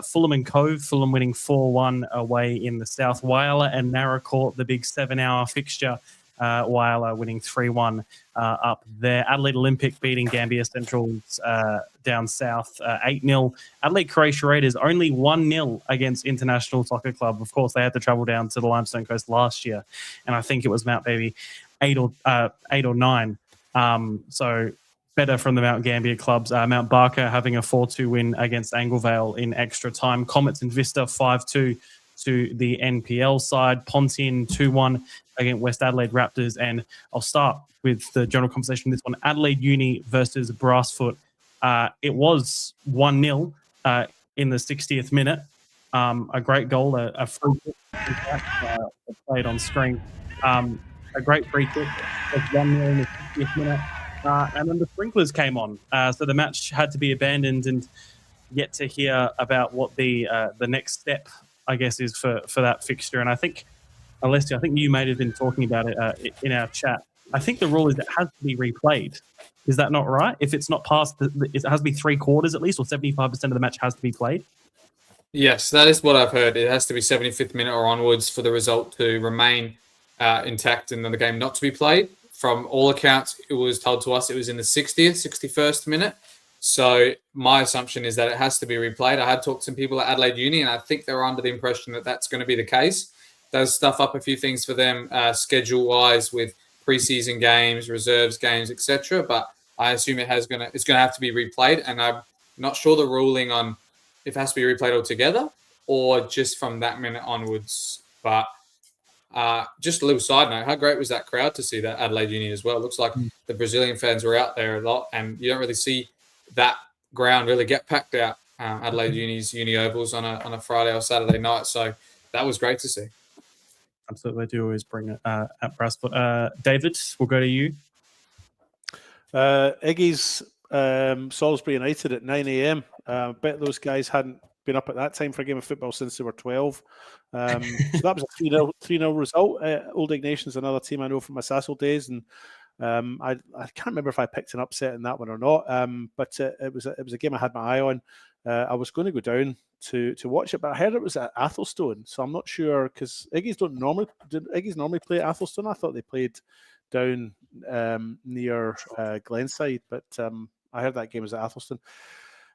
G: Fulham and Cove, Fulham winning 4-1 away in the south. Whyalla and Narracourt, the big 7-hour fixture. Whyalla winning 3-1 up there. Adelaide Olympic beating Gambia Central down south 8-0. Adelaide Croatia Raiders only 1-0 against International Soccer Club. Of course, they had to travel down to the Limestone Coast last year, and I think it was Mount Baby 8 or 9. So better from the Mount Gambier clubs. Mount Barker having a 4-2 win against Anglevale in extra time. Comets and Vista 5-2 to the NPL side. Pontian 2-1 against West Adelaide Raptors. And I'll start with the general conversation. This one, Adelaide Uni versus Brassfoot. It was 1-0 in the 60th minute. A great goal, a free kick played on screen. A great free kick. It was 1-0 in the 60th minute. And then the sprinklers came on. So the match had to be abandoned, and yet to hear about what the next step, I guess, is for that fixture. And I think, Alessio, I think you may have been talking about it in our chat. I think the rule is it has to be replayed. Is that not right? If it's not past, it has to be 3/4 at least, or 75% of the match has to be played.
B: Yes, that is what I've heard. It has to be 75th minute or onwards for the result to remain intact and then the game not to be played. From all accounts, it was told to us it was in the 60th, 61st minute. So my assumption is that it has to be replayed. I had talked to some people at Adelaide Uni, and I think they were under the impression that that's going to be the case. Does stuff up a few things for them schedule-wise with preseason games, reserves games, etc. But I assume it's going to have to be replayed, and I'm not sure the ruling on if it has to be replayed altogether or just from that minute onwards. But just a little side note, how great was that crowd to see that Adelaide Uni as well? It looks like the Brazilian fans were out there a lot, and you don't really see that ground really get packed out. Adelaide Uni's Uni Ovals on a Friday or Saturday night. So that was great to see.
G: Absolutely, they do always bring it at Brassfoot. David, we'll go to you.
E: Iggy's Salisbury United at 9 a.m. Bet those guys hadn't been up at that time for a game of football since they were 12. So that was a 3-0 result. Old Ignatian's another team I know from my Sassel days, and I can't remember if I picked an upset in that one or not. But it was a game I had my eye on. I was going to go down to watch it, but I heard it was at Athelstone, so I'm not sure because Iggy's normally play at Athelstone. I thought they played down near Glenside, but I heard that game was at Athelstone.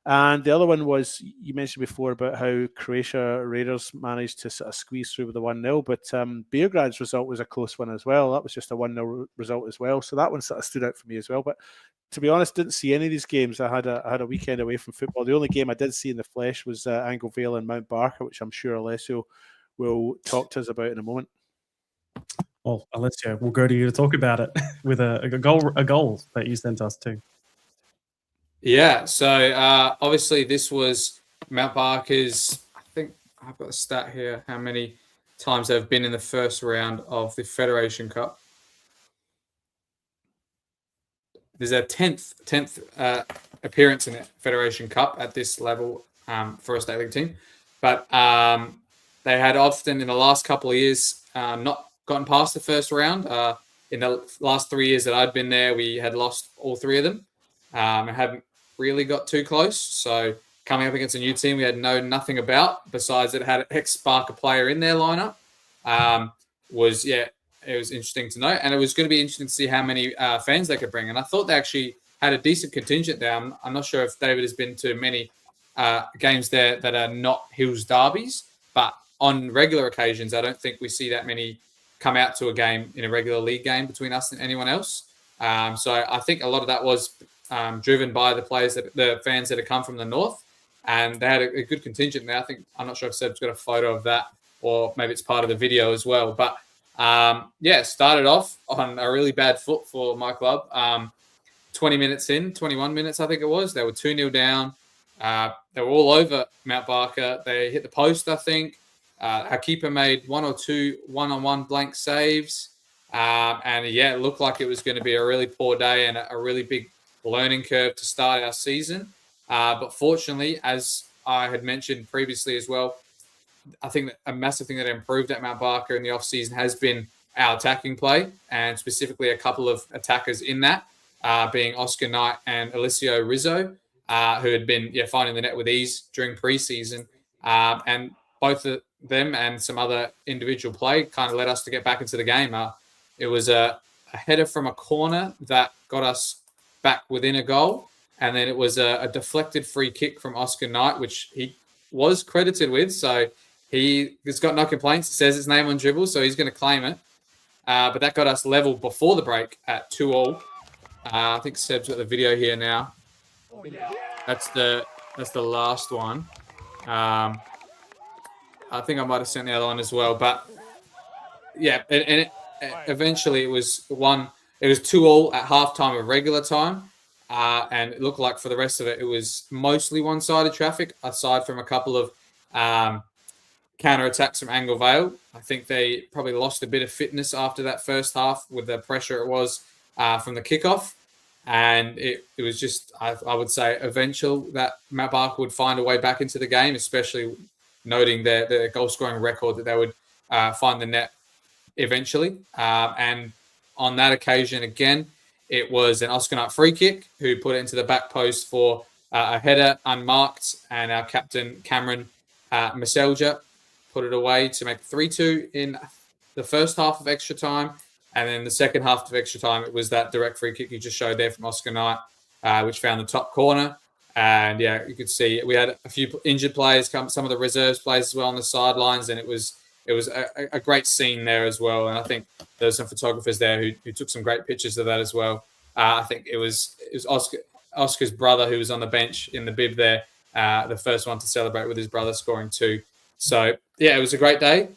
E: And the other one was, you mentioned before about how Croatia Raiders managed to sort of squeeze through with a 1-0, but Beergrad's result was a close one as well. That was just a 1-0 result as well. So that one sort of stood out for me as well. But to be honest, didn't see any of these games. I had a weekend away from football. The only game I did see in the flesh was Anglevale and Mount Barker, which I'm sure Alessio will talk to us about in a moment.
G: Well, Alessio, we'll go to you to talk about it with a goal that you sent us too.
B: Yeah, so obviously this was Mount Barker's, I think I've got a stat here, how many times they've been in the first round of the Federation Cup. There's a 10th appearance in the Federation Cup at this level for a state league team. But they had often in the last couple of years not gotten past the first round. In the last 3 years that I'd been there, we had lost all three of them. And hadn't really got too close. So coming up against a new team we had known nothing about, besides it had an ex-Barker player in their lineup, it was interesting to know. And it was going to be interesting to see how many fans they could bring. And I thought they actually had a decent contingent there. I'm not sure if David has been to many games there that are not Hills derbies, but on regular occasions, I don't think we see that many come out to a game in a regular league game between us and anyone else. So I think a lot of that was driven by the fans that had come from the north, and they had a good contingent there. I'm not sure if Seb's got a photo of that, or maybe it's part of the video as well. But started off on a really bad foot for my club. 21 minutes I think it was, they were 2-0 down. They were all over Mount Barker. They hit the post, I think. Our keeper made one or two one-on-one blank saves. It looked like it was going to be a really poor day and a really big learning curve to start our season. But fortunately, as I had mentioned previously as well, I think that a massive thing that improved at Mount Barker in the offseason has been our attacking play, and specifically a couple of attackers in that, being Oscar Knight and Alessio Rizzo, who had been finding the net with ease during preseason. And both of them and some other individual play kind of led us to get back into the game. It was a header from a corner that got us back within a goal. And then it was a deflected free kick from Oscar Knight, which he was credited with. So he's got no complaints. It says his name on dribble, so he's going to claim it. But that got us level before the break at 2-2. I think Seb's got the video here now. That's the last one. I think I might have sent the other one as well. But yeah, eventually it was 2-2 at halftime of regular time. And it looked like for the rest of it, it was mostly one-sided traffic, aside from a couple of counter-attacks from Angle Vale. I think they probably lost a bit of fitness after that first half with the pressure it was from the kickoff. And it was just, I would say, eventual that Mount Barker would find a way back into the game, especially noting their goal-scoring record, that they would find the net eventually. And on that occasion, again, it was an Oscar Knight free kick who put it into the back post for a header unmarked, and our captain, Cameron Maselja, put it away to make 3-2 in the first half of extra time. And then the second half of extra time, it was that direct free kick you just showed there from Oscar Knight, which found the top corner. And yeah, you could see we had a few injured players come, some of the reserves players as well on the sidelines, and it was a great scene there as well. And I think there were some photographers there who took some great pictures of that as well. I think it was Oscar's brother who was on the bench in the bib there, the first one to celebrate with his brother scoring 2. So yeah, it was a great day.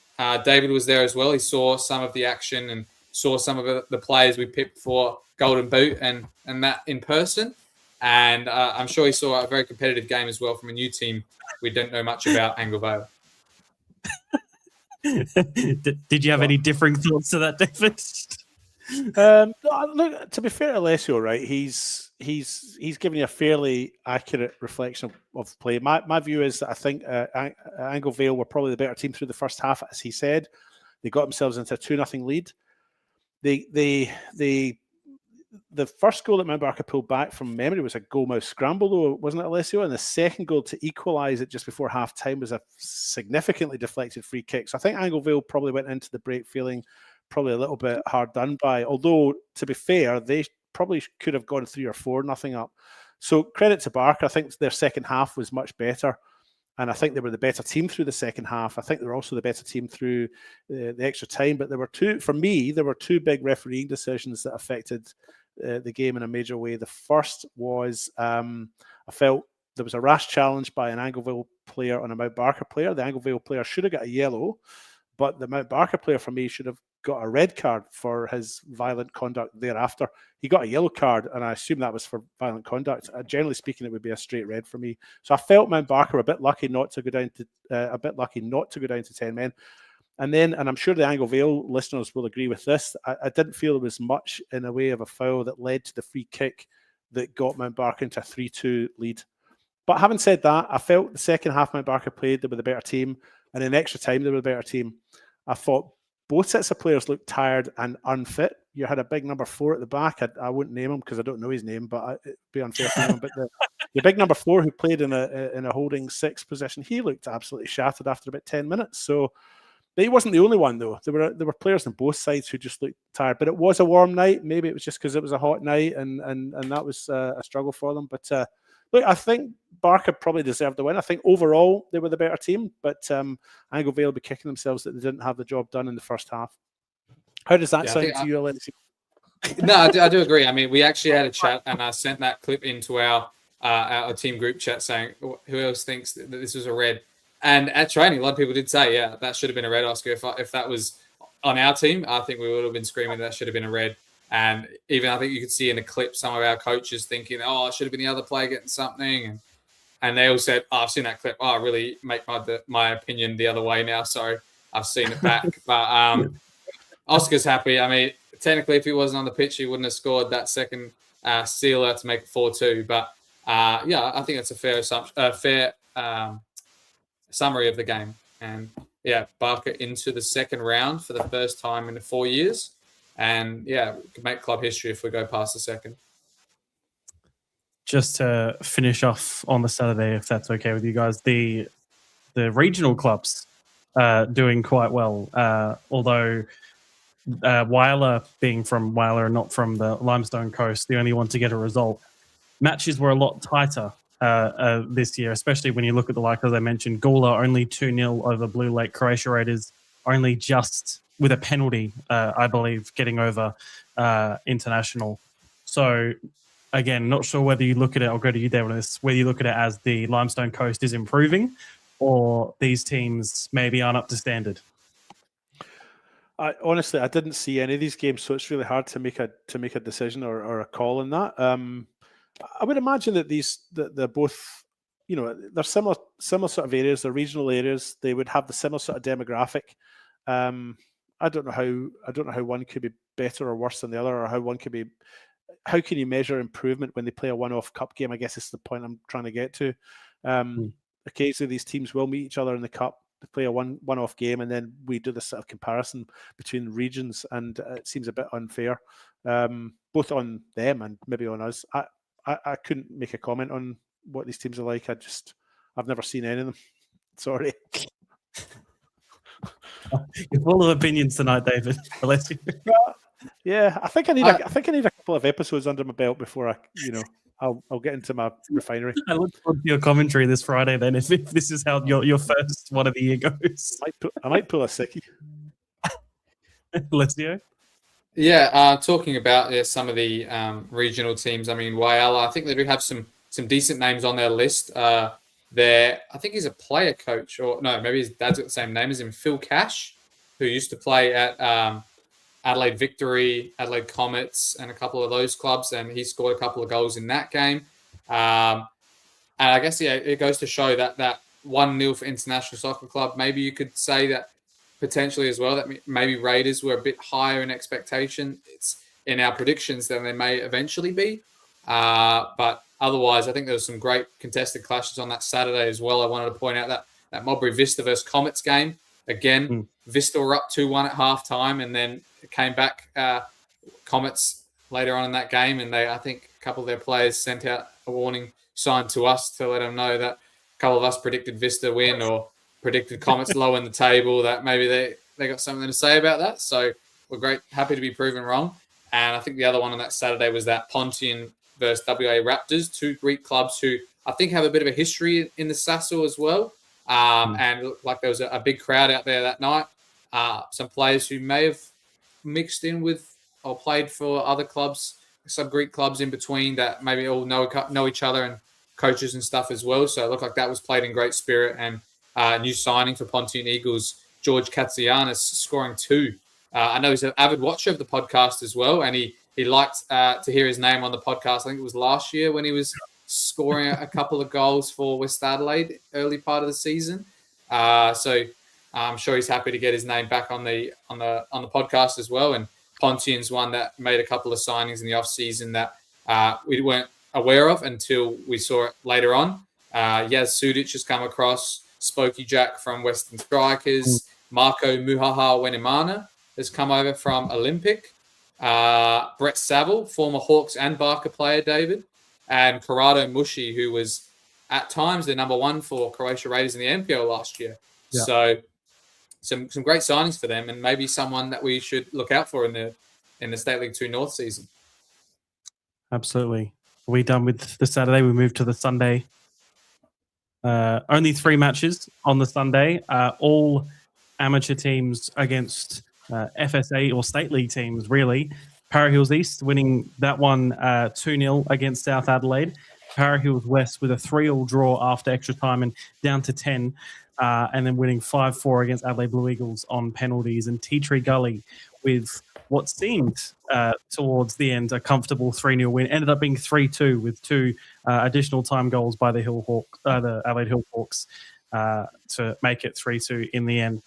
B: David was there as well. He saw some of the action and saw some of the players we picked for Golden Boot and that in person. And I'm sure he saw a very competitive game as well from a new team we don't know much about, Angle Vale.
G: Did you have any differing thoughts to that, David?
E: Look, to be fair to Alessio, right, he's giving you a fairly accurate reflection of play. My view is that I think Angle Vale were probably the better team through the first half, as he said. They got themselves into a 2-0 lead. The first goal that Mount Barker pulled back from memory was a goal-mouth scramble, though, wasn't it, Alessio? And the second goal to equalise it just before half-time was a significantly deflected free kick. So I think Angle Vale probably went into the break feeling probably a little bit hard done by. Although, to be fair, they probably could have gone 3 or 4-0 up. So credit to Barker. I think their second half was much better. And I think they were the better team through the second half. I think they were also the better team through the extra time. But there were two big refereeing decisions that affected the game in a major way. The first was I felt there was a rash challenge by an Angleville player on a Mount Barker player. The Angleville player should have got a yellow, but the Mount Barker player, for me, should have got a red card for his violent conduct thereafter. He got a yellow card, and I assume that was for violent conduct. Generally speaking, it would be a straight red for me. So I felt Mount Barker a bit lucky not to go down to 10 men. And I'm sure the Angle Vale listeners will agree with this. I didn't feel there was much in the way of a foul that led to the free kick that got Mount Barker into a 3-2 lead. But having said that, I felt the second half Mount Barker played, they were the better team, and in extra time they were the better team. I thought both sets of players looked tired and unfit. You had a big number 4 at the back. I wouldn't name him because I don't know his name, but it'd be unfair to name him. But the big number 4 who played in a holding 6 position, he looked absolutely shattered after about 10 minutes. So he wasn't the only one, though. There were players on both sides who just looked tired. But it was a warm night. Maybe it was just because it was a hot night, and that was a struggle for them. But look, I think Barker probably deserved the win. I think overall they were the better team, but Angle Vale will be kicking themselves that they didn't have the job done in the first half. How does that sound to you, Alessio?
B: No, I do agree. I mean, we actually had a chat, and I sent that clip into our team group chat saying, who else thinks that this was a red? And at training, a lot of people did say, yeah, that should have been a red, Oscar. If that was on our team, I think we would have been screaming that should have been a red. And even I think you could see in the clip some of our coaches thinking, it should have been the other player getting something. And they all said, I've seen that clip. I really make my opinion the other way now. So I've seen it back. But Oscar's happy. I mean, technically, if he wasn't on the pitch, he wouldn't have scored that second sealer to make it 4-2. But I think that's a fair summary of the game. and Barker into the second round for the first time in 4 years. And we could make club history if we go past the second.
G: Just to finish off on the Saturday, if that's okay with you guys, the regional clubs doing quite well, although Whyalla, being from Whyalla and not from the Limestone Coast, the only one to get a result. Matches were a lot tighter this year, especially when you look at the like, as I mentioned, Gula only 2-0 over Blue Lake. Croatia Raiders only just with a penalty, I believe, getting over International. So, again, not sure whether you look at it, I'll go to you, David, on this, whether you look at it as the Limestone Coast is improving or these teams maybe aren't up to standard.
E: Honestly, I didn't see any of these games, so it's really hard to make a decision or a call on that. I would imagine that they're both, they're similar sort of areas. They're regional areas. They would have the similar sort of demographic. I don't know how one could be better or worse than the other, or how one could be. How can you measure improvement when they play a one-off cup game? I guess is the point I'm trying to get to. Occasionally, these teams will meet each other in the cup. They play a one-off game, and then we do this sort of comparison between regions, and it seems a bit unfair, both on them and maybe on us. I couldn't make a comment on what these teams are like. I've never seen any of them. Sorry.
G: You're full of opinions tonight, David. Alessio.
E: Yeah, I think I need a couple of episodes under my belt before I'll get into my refinery.
G: I look forward to your commentary this Friday then, if this is how your first one of the year goes.
E: I might pull a sickie.
G: Alessio?
B: Yeah, talking about some of the regional teams. I mean, Whyalla, I think they do have some decent names on their list. I think he's a player coach, or no, maybe his dad's got the same name as him, Phil Cash, who used to play at Adelaide Victory, Adelaide Comets, and a couple of those clubs, and he scored a couple of goals in that game. And I guess, it goes to show that 1-0 for International Soccer Club. Maybe you could say that potentially as well, that maybe Raiders were a bit higher in expectation. It's in our predictions than they may eventually be. But otherwise, I think there was some great contested clashes on that Saturday as well. I wanted to point out that Modbury Vista versus Comets game. Again, Vista were up 2-1 at halftime, and then it came back Comets later on in that game, and I think a couple of their players sent out a warning sign to us to let them know that a couple of us predicted Vista win or predicted Comets low in the table, that maybe they got something to say about that. So we're happy to be proven wrong. And I think the other one on that Saturday was that Pontian versus WA Raptors, two Greek clubs who I think have a bit of a history in the Sassel as well. And it looked like there was a big crowd out there that night. Some players who may have mixed in with or played for other clubs, some Greek clubs in between that maybe all know each other, and coaches and stuff as well. So it looked like that was played in great spirit. And new signing for Pontian Eagles, George Katsianis, scoring 2. I know he's an avid watcher of the podcast as well, and he liked to hear his name on the podcast. I think it was last year when he was scoring a couple of goals for West Adelaide early part of the season. So I'm sure he's happy to get his name back on the podcast as well. And Pontian's one that made a couple of signings in the off season that we weren't aware of until we saw it later on. Yaz Sudic has come across, Spokey Jack from Western Strikers, Marco Muhaha Wenimana has come over from Olympic, Brett Saville, former Hawks and Barker player, David, and Corrado Mushi, who was at times the number 1 for Croatia Raiders in the NPL last year. Yeah. So some great signings for them, and maybe someone that we should look out for in the State League 2 North season.
G: Absolutely. Are we done with the Saturday? We move to the Sunday. Only 3 matches on the Sunday. All amateur teams against FSA or State League teams, really. Para Hills East winning that one 2-0 against South Adelaide. Para Hills West with a 3-3 draw after extra time and down to 10. And then winning 5-4 against Adelaide Blue Eagles on penalties. And Tea Tree Gully with what seemed towards the end a comfortable 3-0 win. Ended up being 3-2 with 2 additional time goals by the Adelaide Hill Hawks to make it 3-2 in the end.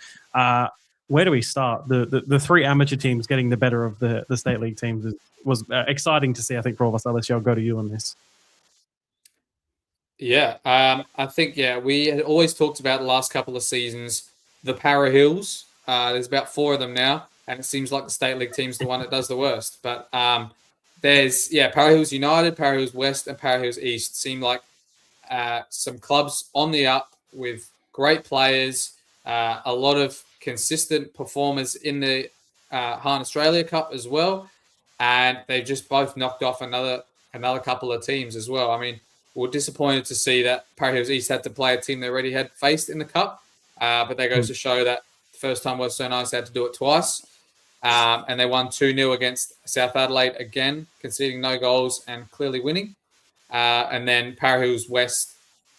G: Where do we start? The 3 amateur teams getting the better of the State League teams was exciting to see, I think, for all of us. Alessio, I'll go to you on this.
B: Yeah, I think, we had always talked about the last couple of seasons the Para Hills. There's about 4 of them now, and it seems like the State League team's the one that does the worst. But there's Para Hills United, Para Hills West, and Para Hills East. Seem like some clubs on the up with great players, a lot of consistent performers in the Hahn Australia Cup as well, and they've just both knocked off another couple of teams as well. I mean, we're disappointed to see that Para Hills East had to play a team they already had faced in the cup, but that goes to show that the first time was so nice they had to do it twice. And they won 2-0 against South Adelaide again, conceding no goals and clearly winning. And then Para Hills West,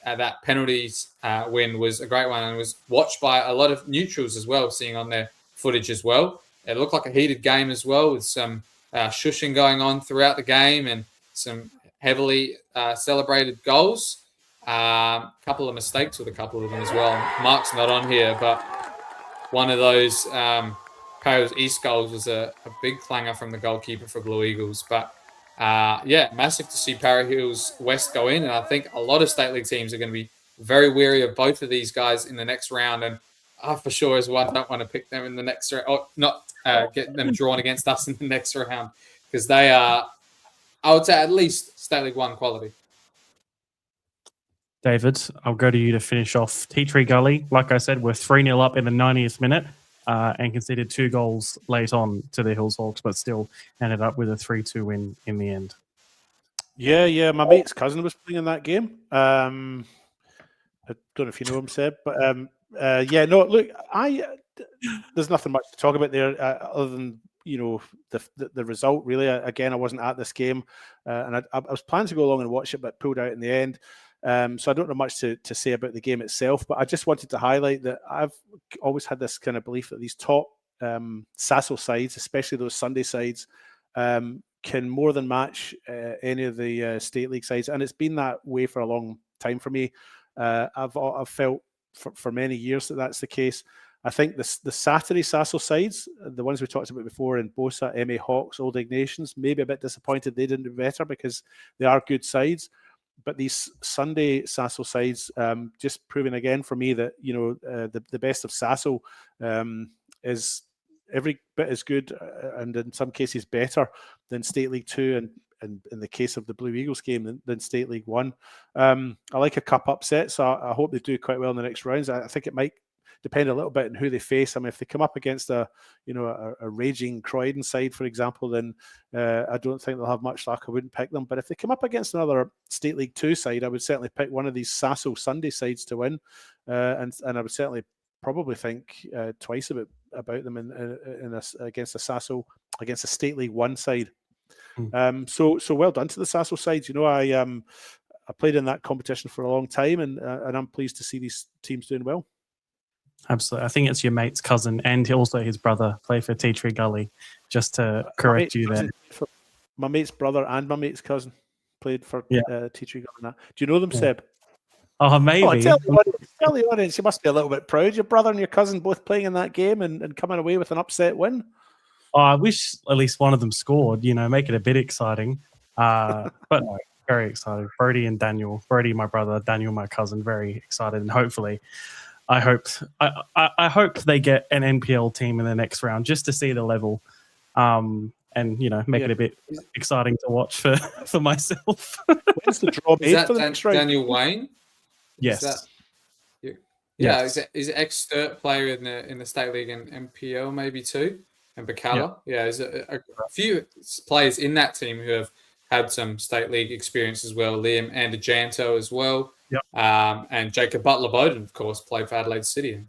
B: that penalties win was a great one and was watched by a lot of neutrals as well, seeing on their footage as well. It looked like a heated game as well, with some shushing going on throughout the game and some heavily celebrated goals. A couple of mistakes with a couple of them as well. Mark's not on here, but one of those Para Hills East goals was a big clanger from the goalkeeper for Blue Eagles. But massive to see Para Hills West go in. And I think a lot of State League teams are going to be very wary of both of these guys in the next round. And I, for sure, as one, don't want to pick them in the next round, or not get them drawn against us in the next round, because they are, I would say, at least State League 1 quality.
G: David, I'll go to you to finish off. Tea Tree Gully, like I said, we're 3-0 up in the 90th minute and conceded 2 goals late on to the Hills Hawks, but still ended up with a 3-2 win in the end.
E: Yeah. My mate's cousin was playing in that game. I don't know if you know him, Seb, but look, there's nothing much to talk about there other than the result. Really, again, I wasn't at this game, and I was planning to go along and watch it, but pulled out in the end. So I don't know much to say about the game itself, but I just wanted to highlight that I've always had this kind of belief that these top SASO sides, especially those Sunday sides, can more than match any of the State League sides, and it's been that way for a long time for me. I've felt for many years that that's the case. I think the Saturday SASO sides, the ones we talked about before in Bosa, MA Hawks, Old Ignatians, maybe a bit disappointed they didn't do better because they are good sides. But these Sunday SASO sides, just proving again for me that the best of SASO is every bit as good, and in some cases better than State League 2, and in the case of the Blue Eagles game than State League 1. I like a cup upset, so I hope they do quite well in the next rounds. I think it might depend a little bit on who they face. I mean, if they come up against a raging Croydon side, for example, then I don't think they'll have much luck. I wouldn't pick them. But if they come up against another State League 2 side, I would certainly pick one of these SASO Sunday sides to win. And I would certainly probably think twice about them against a State League 1 side. So well done to the SASO sides. I played in that competition for a long time, and I'm pleased to see these teams doing well.
G: Absolutely. I think it's your mate's cousin and also his brother play for Tea Tree Gully, just to correct you there.
E: My mate's brother and my mate's cousin played for Tea Tree Gully. Do you know them, Seb?
G: Oh, maybe.
E: Tell the audience, you must be a little bit proud. Your brother and your cousin both playing in that game and coming away with an upset win.
G: Oh, I wish at least one of them scored, make it a bit exciting. But no, very excited. Brody and Daniel. Brody, my brother, Daniel, my cousin, very excited. And hopefully, I hope they get an NPL team in the next round just to see the level, and make it a bit exciting to watch for myself.
E: When's the draw made for the next round?
B: Daniel Wayne?
G: Yes.
B: He's an ex-Sturt player in the State League and NPL maybe too, and Bacala. Yeah, there's a few players in that team who have had some State League experience as well. Liam Anderjanto as well.
G: Yep.
B: And Jacob Butler-Bowden, of course, played for Adelaide City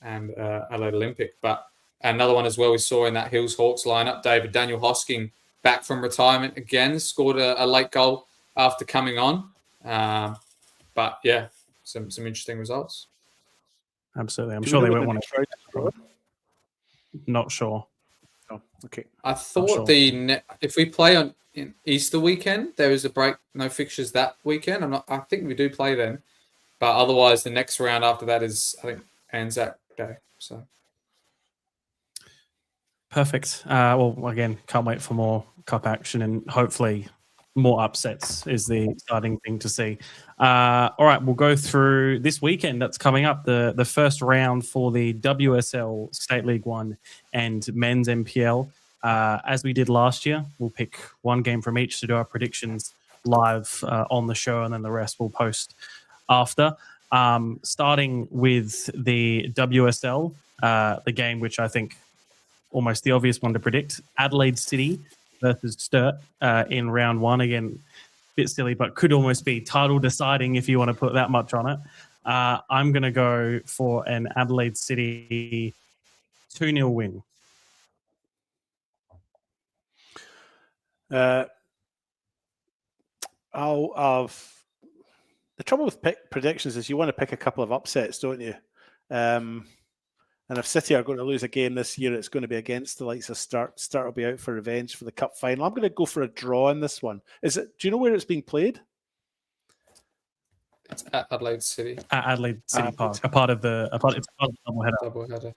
B: and Adelaide Olympic. But another one as well we saw in that Hills Hawks lineup, Daniel Hosking, back from retirement again, scored a late goal after coming on. But yeah, some interesting results.
G: Absolutely. I'm sure they won't want to. Not sure.
E: Oh, okay.
B: I thought if we play on in Easter weekend, there is a break, no fixtures that weekend. I think we do play then, but otherwise the next round after that is, I think, Anzac Day. So
G: perfect. Well, again, can't wait for more cup action and hopefully more upsets is the exciting thing to see. All right, we'll go through this weekend that's coming up, the first round for the WSL State League 1 and Men's NPL. As we did last year, we'll pick one game from each to do our predictions live on the show, and then the rest we'll post after. Starting with the WSL, the game which I think almost the obvious one to predict, Adelaide City versus Sturt in round one. Again, a bit silly, but could almost be title deciding if you want to put that much on it. I'm going to go for an Adelaide City 2-0 win.
E: The trouble with predictions is you want to pick a couple of upsets, don't you? And if City are going to lose a game this year, it's going to be against the likes of Sturt. Sturt will be out for revenge for the cup final. I'm going to go for a draw in this one. Do you know where it's being played?
B: It's at Adelaide City.
G: At Adelaide City Park, it's a part of the doubleheader.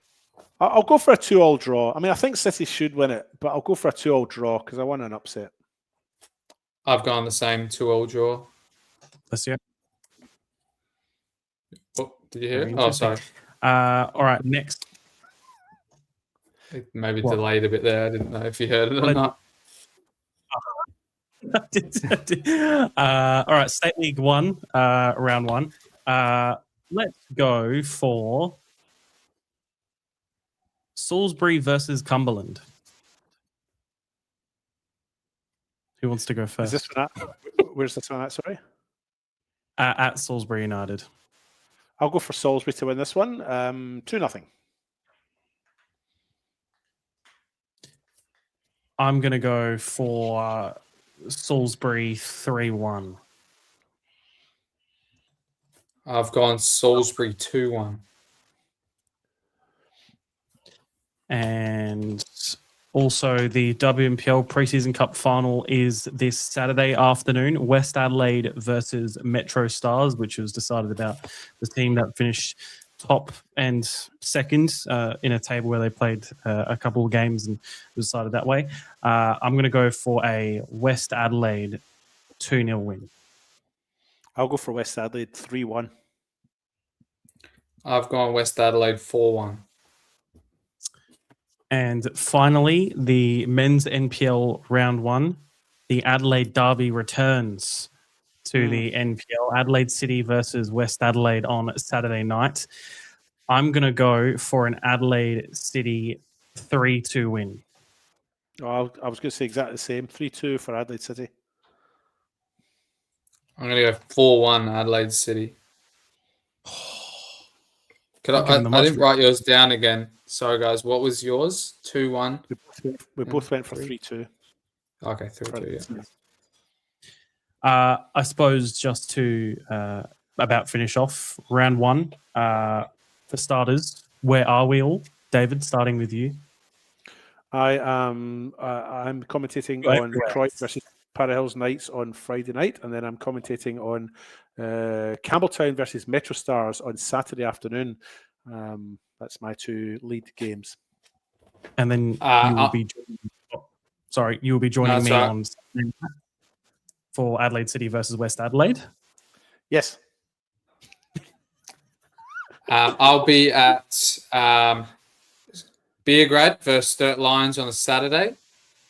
E: I'll go for a 2-2 draw. I mean, I think City should win it, but I'll go for a 2-2 draw because I want an upset.
B: I've gone the same 2-2 draw.
G: Alessio?
B: Oh, did you hear it? Oh, sorry.
G: All right, next.
B: It maybe delayed a bit there. I didn't know if you heard it or not.
G: All right, State League 1, round 1. Let's go for Salisbury versus Cumberland. Who wants to go first?
E: Is this one at? Where's this one at? Sorry.
G: At Salisbury United.
E: I'll go for Salisbury to win this one. 2-0.
G: I'm going to go for Salisbury 3-1.
B: I've gone Salisbury 2-1.
G: And also the WMPL Preseason Cup final is this Saturday afternoon. West Adelaide versus Metro Stars, which was decided about the team that finished top and second in a table where they played a couple of games and was decided that way. I'm going to go for a West Adelaide 2-0 win.
E: I'll go for West Adelaide 3-1.
B: I've gone West Adelaide 4-1.
G: And finally, the men's NPL round 1, the Adelaide Derby returns to the NPL. Adelaide City versus West Adelaide on Saturday night. I'm going to go for an Adelaide City 3-2 win.
E: Oh, I was going to say exactly the same. 3-2 for Adelaide City.
B: I'm going to go 4-1 Adelaide City. I didn't write yours down again. Sorry, guys. What was yours? 2-1?
E: We both went for 3-2.
B: Okay, 3-2, yeah.
G: I suppose just to about finish off round 1, for starters, where are we all? David, starting with you.
E: I'm commentating on Detroit versus Para Hills Knights on Friday night, and then I'm commentating on Campbelltown versus Metro Stars on Saturday afternoon. That's my 2 lead games.
G: And then you will be joining me on Saturday night for Adelaide City versus West Adelaide.
E: Yes.
B: I'll be at Beergrad versus Sturt Lions on a Saturday,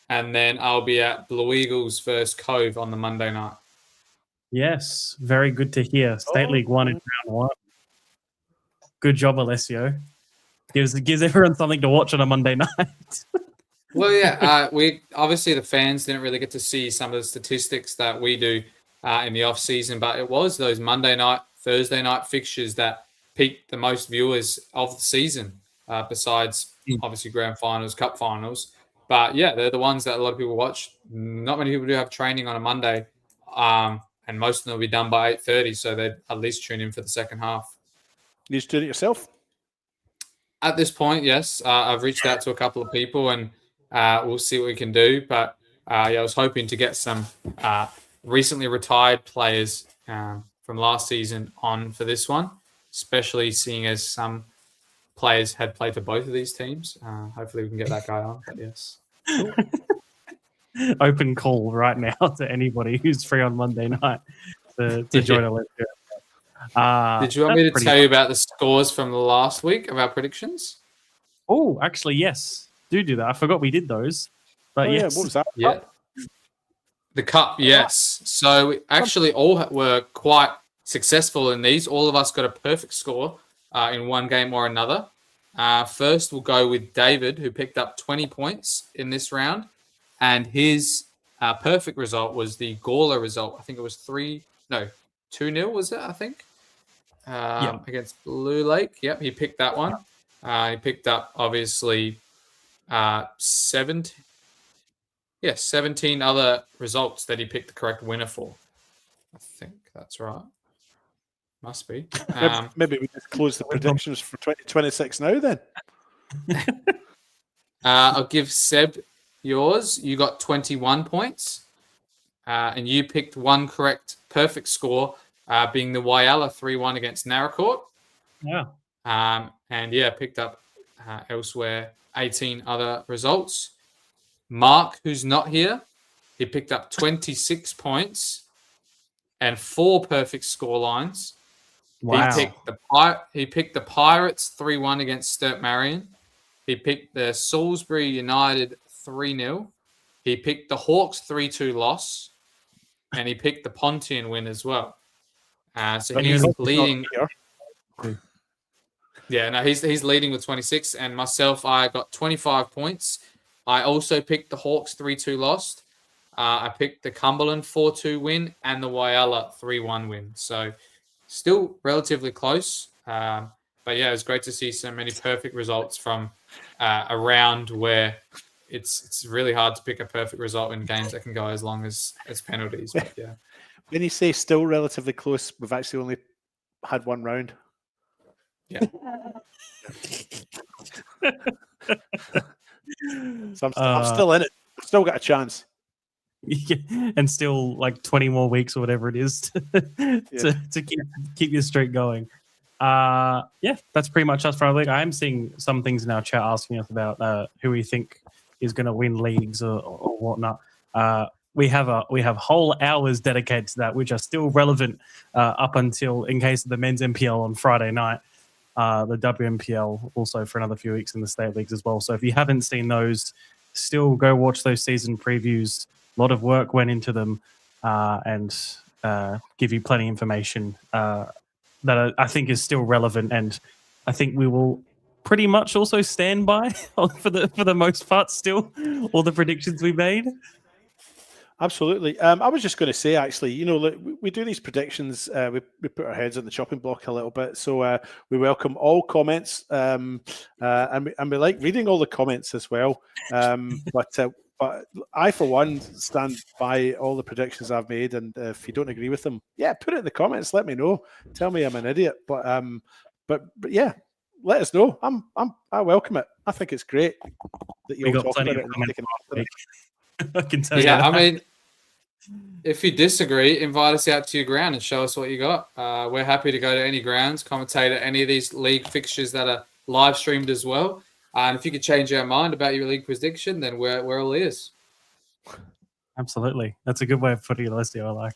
B: and then I'll be at Blue Eagles versus Cove on the Monday night.
G: Yes, very good to hear. State League 1 in round 1. Good job, Alessio. Gives everyone something to watch on a Monday night.
B: Well, yeah, we obviously the fans didn't really get to see some of the statistics that we do in the off season, but it was those Monday night, Thursday night fixtures that peaked the most viewers of the season, besides obviously grand finals, cup finals. But yeah, they're the ones that a lot of people watch. Not many people do have training on a Monday, and most of them will be done by 8:30, so they'd at least tune in for the second half.
E: You just doing it yourself?
B: At this point, yes. I've reached out to a couple of people, and we'll see what we can do. But I was hoping to get some recently retired players from last season on for this one, especially seeing as some players had played for both of these teams. Hopefully we can get that guy on. But yes.
G: open call right now to anybody who's free on Monday night to join Alessio.
B: Did you want me to tell you about the scores from the last week of our predictions?
G: Oh, actually, yes. Do that. I forgot we did those. But
E: Yeah,
G: yes.
E: what was that?
B: Yeah. The cup, yes. So we actually all were quite successful in these. All of us got a perfect score in one game or another. First, we'll go with David, who picked up 20 points in this round. And his perfect result was the Gawler result. I think it was 2-0, was it, I think? Against Blue Lake. Yep, he picked that one. He picked up, obviously, 17 other results that he picked the correct winner for. I think that's right. Must be.
E: Maybe we just close the predictions for 2026 now then.
B: I'll give Seb yours. You got 21 points. And you picked one correct perfect score, being the Whyalla 3-1 against Naracoorte.
G: Yeah.
B: Picked up elsewhere 18 other results. Mark, who's not here, he picked up 26 points and 4 perfect score lines.
G: Wow.
B: He picked the Pirates 3-1 against Sturt Marion. He picked the Salisbury United 3-0. He picked the Hawks 3-2 loss. And he picked the Pontian win as well. So he's leading. Yeah, no, he's leading with 26. And myself, I got 25 points. I also picked the Hawks 3-2 lost. I picked the Cumberland 4-2 win and the Whyalla 3-1 win. So still relatively close. But yeah, it was great to see so many perfect results from a round where it's really hard to pick a perfect result in games that can go as long as penalties. But yeah.
E: When you say still relatively close, we've actually only had one round.
B: Yeah.
E: So I'm still in it. I've still got a chance.
G: And still like 20 more weeks or whatever it is to keep your streak going. That's pretty much us for our league. I am seeing some things in our chat asking us about who we think is going to win leagues or whatnot. We have whole hours dedicated to that, which are still relevant up until, in case of the men's MPL on Friday night, the WMPL also for another few weeks in the state leagues as well. So if you haven't seen those, still go watch those season previews. A lot of work went into them and give you plenty of information that I think is still relevant, and I think we will pretty much also stand by for the most part still all the predictions we made.
E: Absolutely. I was just going to say, actually, look, we do these predictions. We put our heads on the chopping block a little bit. So we welcome all comments, and we like reading all the comments as well. But I, for one, stand by all the predictions I've made. And if you don't agree with them, put it in the comments. Let me know. Tell me I'm an idiot. But yeah, let us know. I welcome it. I think it's great that you all talk about it.
G: I can tell you.
B: Yeah, I mean, if you disagree, invite us out to your ground and show us what you got. We're happy to go to any grounds, commentate at any of these league fixtures that are live streamed as well. And if you could change our mind about your league prediction, then we're all ears.
G: Absolutely, that's a good way of putting it, Alessio. I like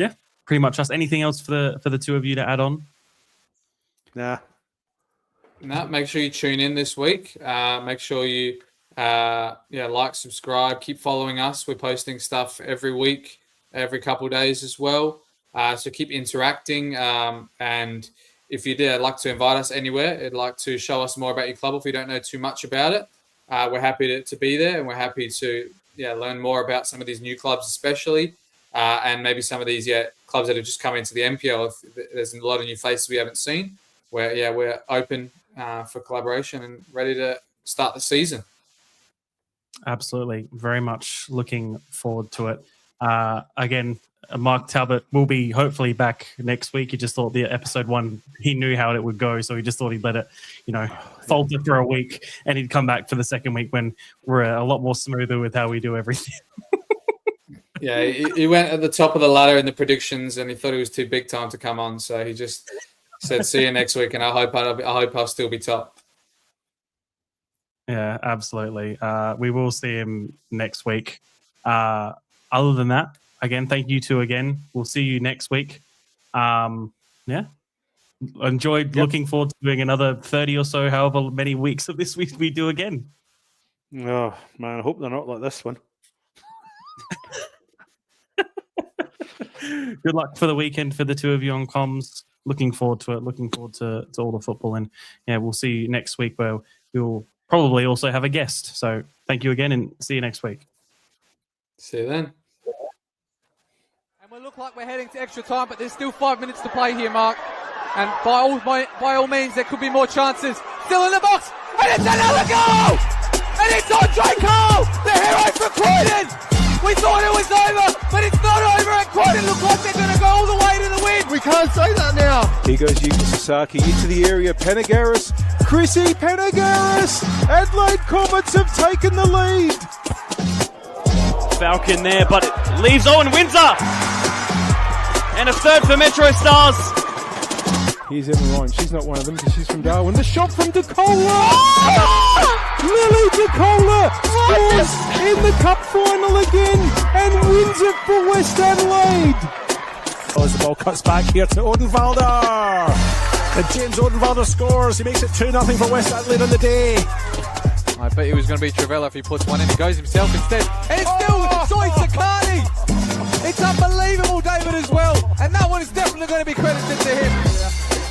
G: it. Pretty much us. Anything else for the two of you to add on?
E: Nah.
B: No, make sure you tune in this week. Make sure you like, subscribe, keep following us. We're posting stuff every week, every couple of days as well. So keep interacting. And if you did like to invite us anywhere, it'd like to show us more about your club if we don't know too much about it, we're happy to be there, and we're happy to learn more about some of these new clubs especially, and maybe some of these clubs that have just come into the MPL. If there's a lot of new faces we haven't seen, we're open for collaboration and ready to start the season.
G: Absolutely. Very much looking forward to it. Again, Mark Talbot will be hopefully back next week. He just thought the episode 1, he knew how it would go, so he just thought he'd let it, falter for a week, and he'd come back for the second week when we're a lot more smoother with how we do everything.
B: Yeah, he went at the top of the ladder in the predictions, and he thought it was too big time to come on, so he just said, "See you next week," and I hope I'll still be top.
G: Yeah, absolutely. We will see him next week. Other than that, again, thank you two again. We'll see you next week. Yeah. Enjoyed looking forward to doing another 30 or so, however many weeks of this we do again.
E: Oh, man, I hope they're not like this one.
G: Good luck for the weekend for the two of you on comms. Looking forward to it. Looking forward to all the football. And yeah, we'll see you next week where we'll probably also have a guest. So thank you again and see you next week.
B: See you then.
A: And we look like we're heading to extra time, but there's still 5 minutes to play here, Mark. And by all means, there could be more chances. Still in the box, and it's another goal! And it's Andre Cole, the hero for Croydon! We thought it was over, but it's not over, and Croydon look like they're going to go all the way to the win!
C: We can't say that now. Here goes Yuki Sasaki into the area. Panagaris, Chrissy Panagaris. Adelaide Comets have taken the lead.
D: Falcon there, but it leaves Owen Windsor. And a third for Metro Stars.
C: Here's Emma Ryan. She's not one of them because she's from Darwin. The shot from DeCola. Lily DeCola scores in the cup final again and wins it for West Adelaide.
E: As the ball cuts back here to Odenwalder. And James Odenwalder scores. He makes it 2-0 for West Adelaide on the day.
A: I bet he was going to be Travella if he puts one in. He goes himself instead. And it's still Soy Sakani. It's unbelievable, David, as well. And that one is definitely going to be credited to him.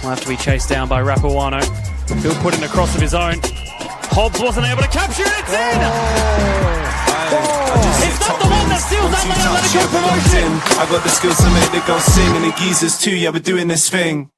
D: Will have to be chased down by Rapawano. He'll put in a cross of his own. Hobbs wasn't able to capture it. It's in! It's not the one that seals Adelaide Atletico promotion.
F: I got the skills to make the girls sing, and the geezers too. Yeah, we're doing this thing.